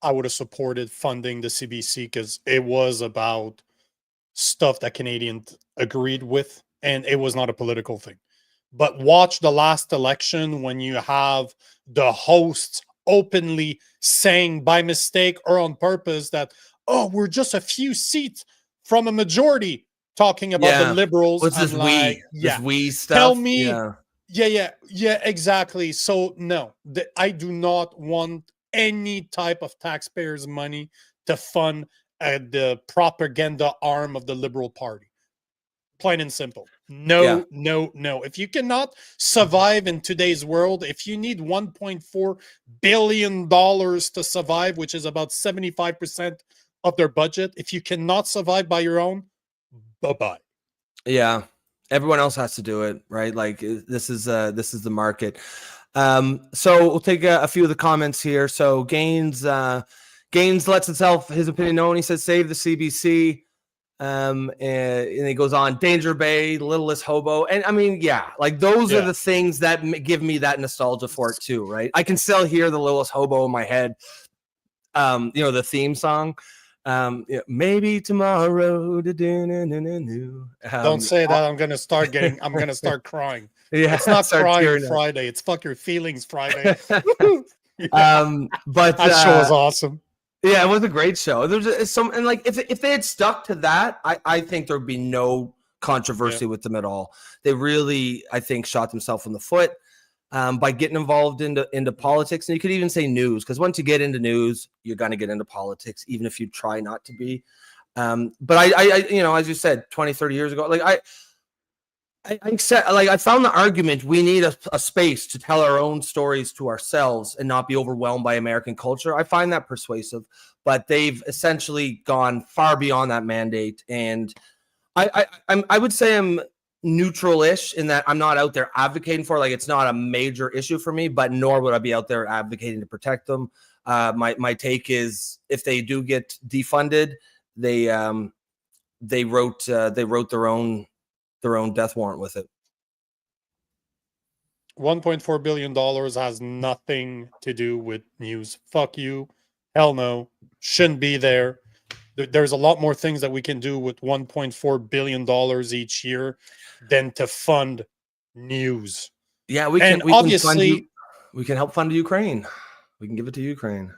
I would have supported funding the CBC because it was about stuff that Canadians agreed with, and it was not a political thing. But watch the last election when you have the hosts openly saying by mistake or on purpose that, oh, we're just a few seats from a majority talking about the liberals. What's this I'm like, this we stuff? Tell me. Yeah. Yeah, exactly. So no, I do not want any type of taxpayers' money to fund the propaganda arm of the Liberal Party. Plain and simple. No, no, no. If you cannot survive in today's world, if you need $1.4 billion to survive, which is about 75% of their budget, if you cannot survive by your own, bye-bye. Yeah. Everyone else has to do it, right? Like this is the market. So we'll take a few of the comments here. So Gaines lets his opinion known. He says, save the CBC. And he goes on, Danger Bay, Littlest Hobo. And I mean, yeah, like those are the things that give me that nostalgia for it too, right? I can still hear the Littlest Hobo in my head. The theme song. Maybe tomorrow. Don't say that. I'm gonna start crying. Yeah, it's not crying Friday. It's fuck your feelings Friday. But that show was awesome. Yeah, it was a great show. There's some, and like if they had stuck to that, I think there would be no controversy with them at all. They really, I think, shot themselves in the foot by getting involved into politics. And you could even say news, because once you get into news, you're going to get into politics, even if you try not to be. But I as you said, 20, 30 years ago, like I found the argument we need a space to tell our own stories to ourselves and not be overwhelmed by American culture. I find that persuasive, but they've essentially gone far beyond that mandate. And I would say I'm neutral-ish in that I'm not out there advocating for, like, it's not a major issue for me, but nor would I be out there advocating to protect them. My take is if they do get defunded, they wrote their own death warrant with it. $1.4 billion has nothing to do with news. Fuck you. Hell no. Shouldn't be there. There's a lot more things that we can do with $1.4 billion each year than to fund news. Yeah, we can help fund Ukraine. We can give it to Ukraine.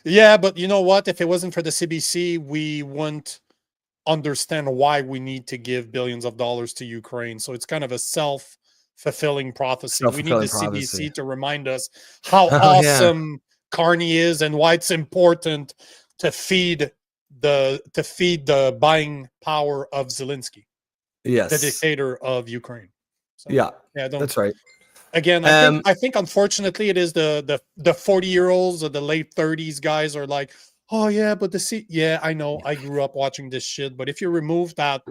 Yeah, but you know what? If it wasn't for the CBC, we wouldn't understand why we need to give billions of dollars to Ukraine. So it's kind of a self-fulfilling prophecy. We need the CBC to remind us how awesome Carney is and why it's important to feed the buying power of Zelensky, the dictator of Ukraine. So, that's right. Again, I think unfortunately it is the 40-year-olds or the late 30s guys are like, oh yeah, but I know, I grew up watching this shit, but if you remove that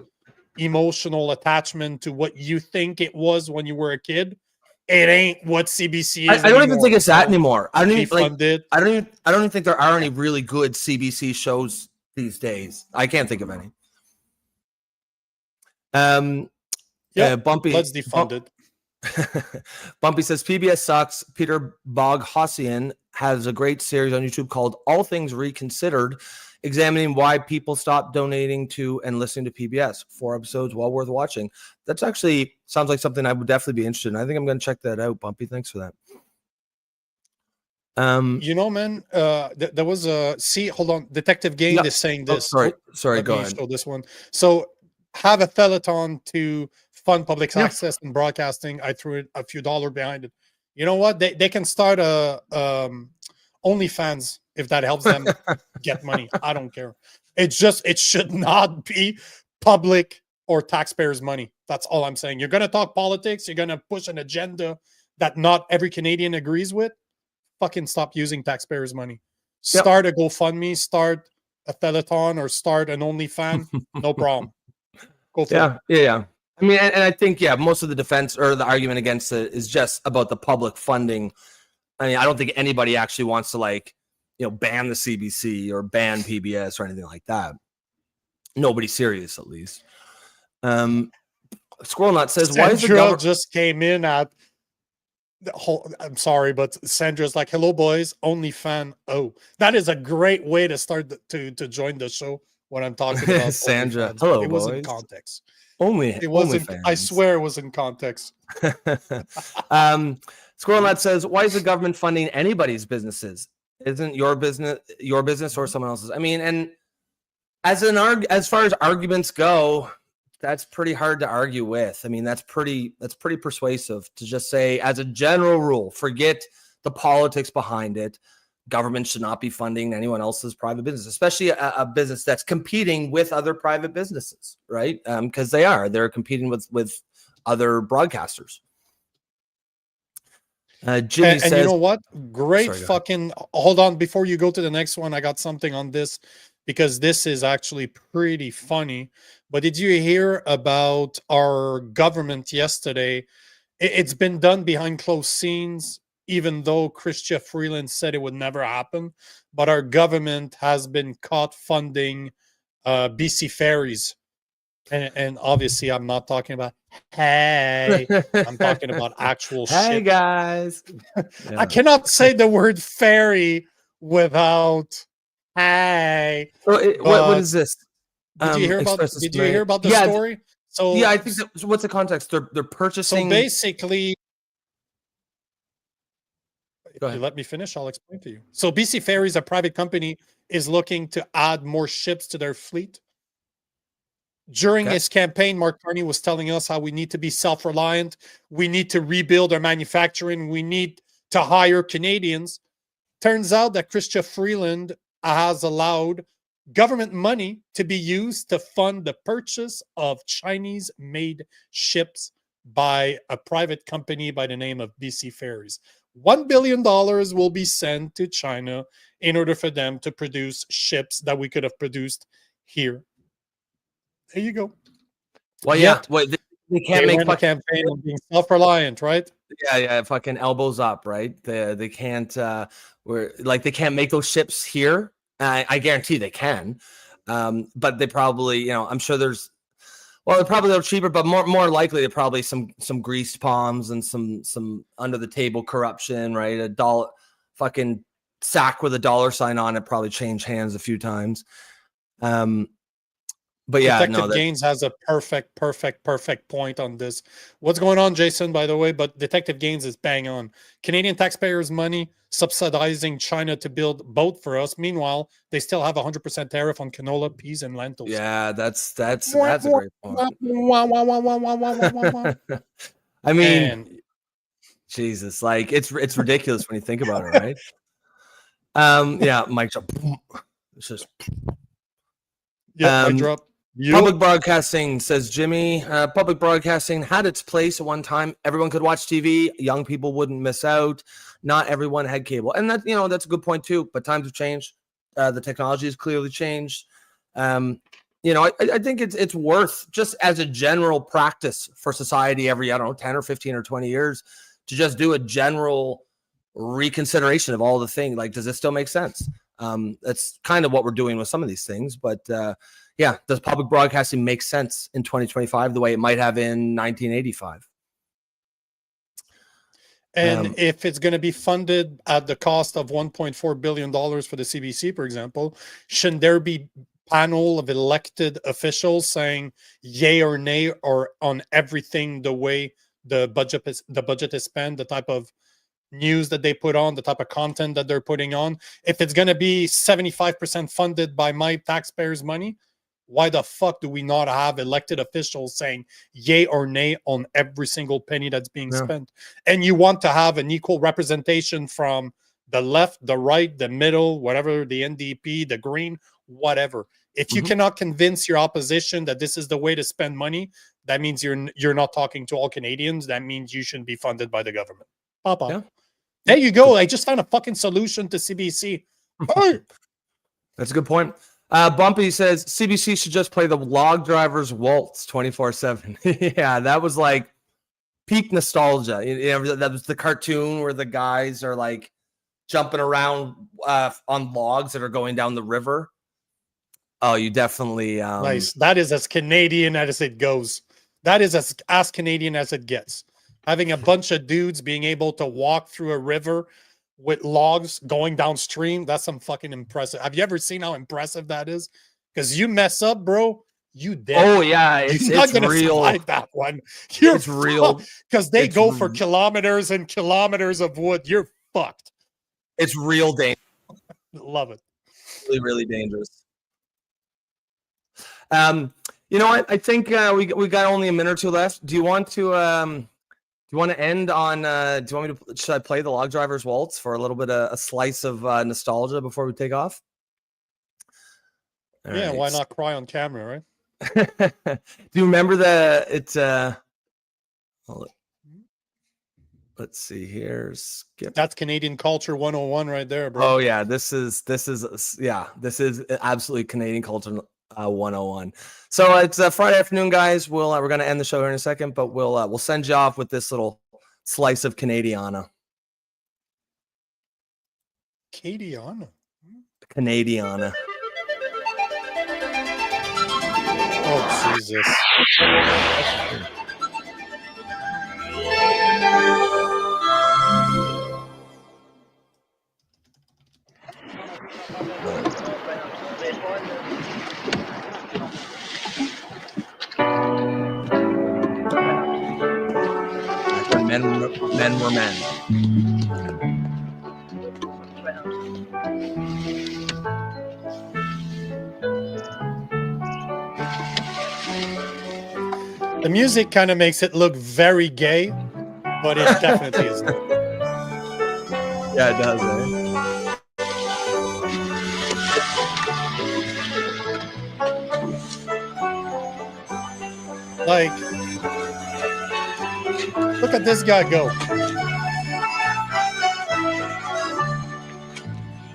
emotional attachment to what you think it was when you were a kid, it ain't what CBC is. I don't even think it's that anymore. I don't even think there are any really good CBC shows these days. I can't think of any. Bumpy, let's defund it. Bumpy says PBS sucks. Peter Boghossian has a great series on YouTube called All Things Reconsidered, examining why people stop donating to and listening to PBS. 4 episodes, well worth watching. That's actually sounds like something I would definitely be interested in. I think I'm going to check that out, Bumpy. Thanks for that. Man, there was hold on. Detective Gain is saying this. Sorry, go ahead. Show this one. So have a telethon to fund public access and broadcasting. I threw a few dollars behind it. You know what? They can start a OnlyFans if that helps them get money. I don't care. It should not be public or taxpayers' money. That's all I'm saying. You're gonna talk politics, you're gonna push an agenda that not every Canadian agrees with. Fucking stop using taxpayers' money. Start a GoFundMe, start a telethon, or start an OnlyFans. No problem. Go for it. Yeah. I mean, and I think, most of the defense or the argument against it is just about the public funding. I mean, I don't think anybody actually wants to ban the CBC or ban PBS or anything like that. Nobody serious, at least. Squirrel Nut says, Sandra why is the government just came in at the whole, I'm sorry, but Sandra's like, hello boys, OnlyFans. Oh, that is a great way to start to join the show when I'm talking about Sandra. OnlyFans. Hello, it boys. was in context. It wasn't. I swear it was in context. Squirrel Nut says, why is the government funding anybody's businesses? Isn't your business or someone else's? I mean, and as far as arguments go, that's pretty hard to argue with. I mean, that's pretty persuasive to just say, as a general rule, forget the politics behind it. Government should not be funding anyone else's private business, especially a business that's competing with other private businesses, right? Because they're competing with other broadcasters. Jimmy And says, you know what? Great Sorry, go fucking. Hold on, before you go to the next one, I got something on this because this is actually pretty funny. But did you hear about our government yesterday? It's been done behind closed scenes, even though Chrystia Freeland said it would never happen. But our government has been caught funding BC ferries. And obviously, I'm not talking about, hey, I'm talking about actual hey shit. guys. I cannot say the word ferry without hey. So what is this? Did you hear about? Did you hear about the story? So yeah, I think so what's the context? They're purchasing. So basically, Go ahead. let me finish. I'll explain to you. So BC Ferries, a private company, is looking to add more ships to their fleet. During his campaign, Mark Carney was telling us how we need to be self-reliant. We need to rebuild our manufacturing. We need to hire Canadians. Turns out that Chrystia Freeland has allowed government money to be used to fund the purchase of Chinese-made ships by a private company by the name of BC Ferries. $1 billion will be sent to China in order for them to produce ships that we could have produced here. There you go. Well, yeah. Wait, they can't make a campaign of being self-reliant, right? Yeah, fucking elbows up, right? They can't. They can't make those ships here. I guarantee they can, but they probably, I'm sure there's. Well, they're probably a little cheaper, but more likely they're probably some greased palms and some under the table corruption, right? A dollar fucking sack with a dollar sign on it probably changed hands a few times. But yeah, Detective Gaines has a perfect point on this. What's going on, Jason, by the way? But Detective Gaines is bang on. Canadian taxpayers' money subsidizing China to build boat for us. Meanwhile, they still have 100% tariff on canola, peas, and lentils. Yeah, that's a great point. I mean, Jesus, like it's ridiculous when you think about it, right? Yeah, mic drop. It's just mic drop. Public broadcasting, says Jimmy. Public broadcasting had its place at one time. Everyone could watch TV. Young people wouldn't miss out. Not everyone had cable, and that that's a good point too. But times have changed. The technology has clearly changed. I think it's worth, just as a general practice for society every 10 or 15 or 20 years, to just do a general reconsideration of all the things. Like, does this still make sense? That's kind of what we're doing with some of these things, but. Yeah, does public broadcasting make sense in 2025 the way it might have in 1985? And if it's going to be funded at the cost of $1.4 billion for the CBC, for example, shouldn't there be panel of elected officials saying yay or nay or on everything, the way the budget is spent, the type of news that they put on, the type of content that they're putting on? If it's going to be 75% funded by my taxpayers' money, why the fuck do we not have elected officials saying yay or nay on every single penny that's being spent? And you want to have an equal representation from the left, the right, the middle, whatever, the NDP, the Green, whatever. If you cannot convince your opposition that this is the way to spend money, that means you're not talking to all Canadians. That means you shouldn't be funded by the government. Pop up. Yeah. There you go. I just found a fucking solution to CBC. Hey. That's a good point. Bumpy says CBC should just play the Log Drivers Waltz 24/7. Yeah, that was like peak nostalgia. That was the cartoon where the guys are like jumping around on logs that are going down the river. Oh, you definitely nice. That is as Canadian as it goes. That is as Canadian as it gets. Having a bunch of dudes being able to walk through a river with logs going downstream, that's some fucking impressive. Have you ever seen how impressive that is? Because you mess up, bro, you dead. Oh yeah, it's not gonna real. Survive that one. It's real because they go for kilometers and kilometers of wood. You're fucked. It's real dangerous. Love it. Really, really dangerous. You know what? I think we got only a minute or two left. Do you want to end on? Do you want me to? Should I play the Log Driver's Waltz for a little bit of a slice of nostalgia before we take off? All Yeah, right. why not cry on camera, right? Do you remember let's see here. Skip. That's Canadian culture 101 right there, bro. Oh yeah, this is absolutely Canadian culture 101. So it's Friday afternoon, guys. We're gonna end the show here in a second, but we'll send you off with this little slice of Canadiana. Canadiana. Oh Jesus. Men were men. The music kind of makes it look very gay, but it definitely isn't. Yeah, it does. Eh? Like, look at this guy go.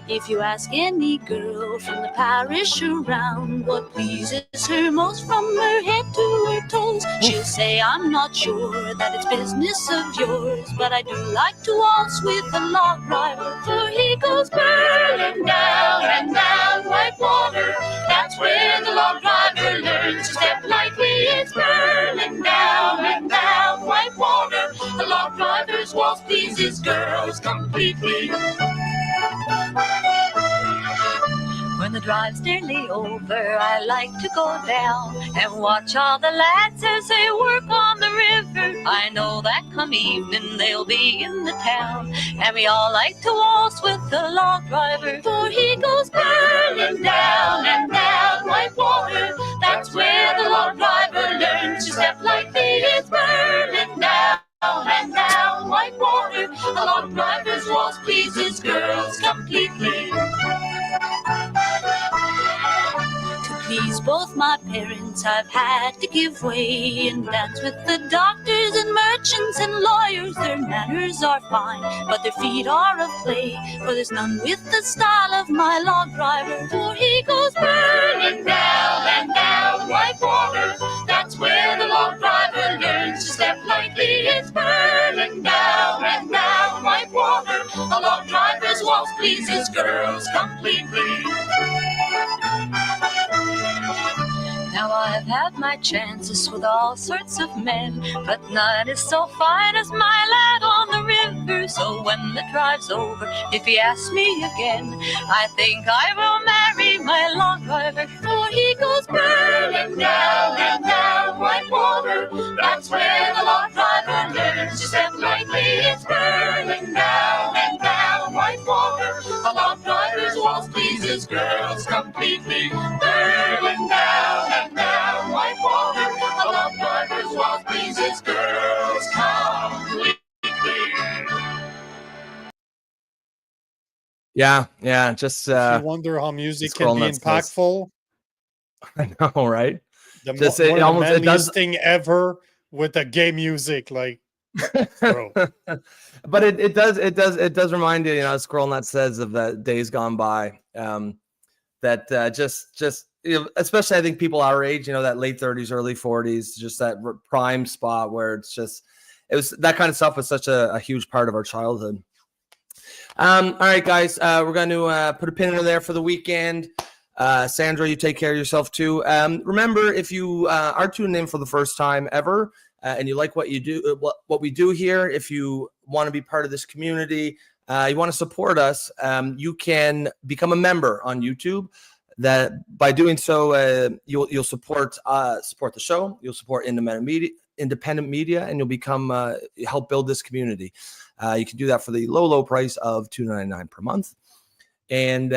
If you ask any girl from the parish around what pleases her most from her head to her toes, she'll say, I'm not sure that it's business of yours, but I do like to waltz with the log driver, for he goes burning down and down white water. That's where the log driver learns to step lightly. It's burning down and down white water. The log driver's waltz pleases girls completely. When the drive's nearly over, I like to go down and watch all the lads as they work on the river. I know that come evening they'll be in the town, and we all like to waltz with the log driver, for he goes burning down and down white water. That's where the log driver learns to step lightly. It's burning down and down white water. The log driver's waltz pleases girls completely. To please both my parents, I've had to give way and dance with the doctors and merchants and lawyers. Their manners are fine, but their feet are of clay, for there's none with the style of my log driver, for he goes burning down and down white water. That's where the log driver learns to step lightly. It's burning down and down white water. A log driver's waltz pleases girls completely. Now I've had my chances with all sorts of men, but none is so fine as my lad on the river. So when the drive's over, if he asks me again, I think I will marry my log driver, for he goes burning down and down white water. That's where the log driver learns to step lightly. It's burning down and down white water. A log driver's waltz pleases girls completely. Burning down and down white water. A log driver's waltz pleases girls completely. Yeah. Just You wonder how music can scrolling be that slice. impactful. I know, right? The Just one it of the almost it manliest does. thing ever with the gay music, like, bro. But it does remind you, scrolling that says of the days gone by. That just especially I think people our age, that late 30s, early 40s, just that prime spot where it was that kind of stuff was such a huge part of our childhood. All right, guys, we're going to put a pin in there for the weekend. Sandra, you take care of yourself too. Remember, if you are tuning in for the first time ever, and you like what you do, what we do here, if you want to be part of this community, you want to support us, you can become a member on YouTube. That by doing so, you'll support the show, you'll support independent media, and you'll become help build this community. You can do that for the low price of $2.99 per month, and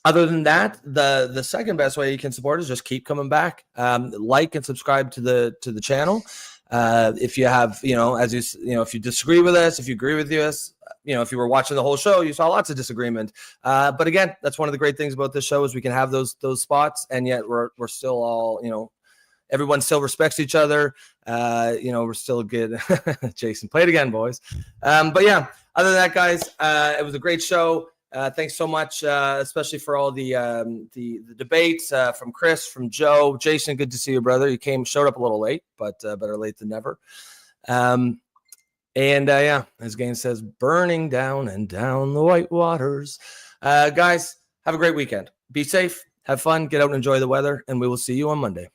Other than that, the second best way you can support is just keep coming back. Like and subscribe to the channel. If you have, as if you disagree with us, if you agree with us, if you were watching the whole show, you saw lots of disagreement. But again, that's one of the great things about this show is we can have those spots, and yet we're still all, everyone still respects each other. We're still good. Jason, play it again, boys. But yeah, other than that, guys, it was a great show. Thanks so much, especially for all the debates from Chris, from Joe, Jason. Good to see you, brother. You showed up a little late, but better late than never. Yeah, as Gaines says, burning down and down the white waters. Guys, have a great weekend. Be safe, have fun, get out and enjoy the weather, and we will see you on Monday.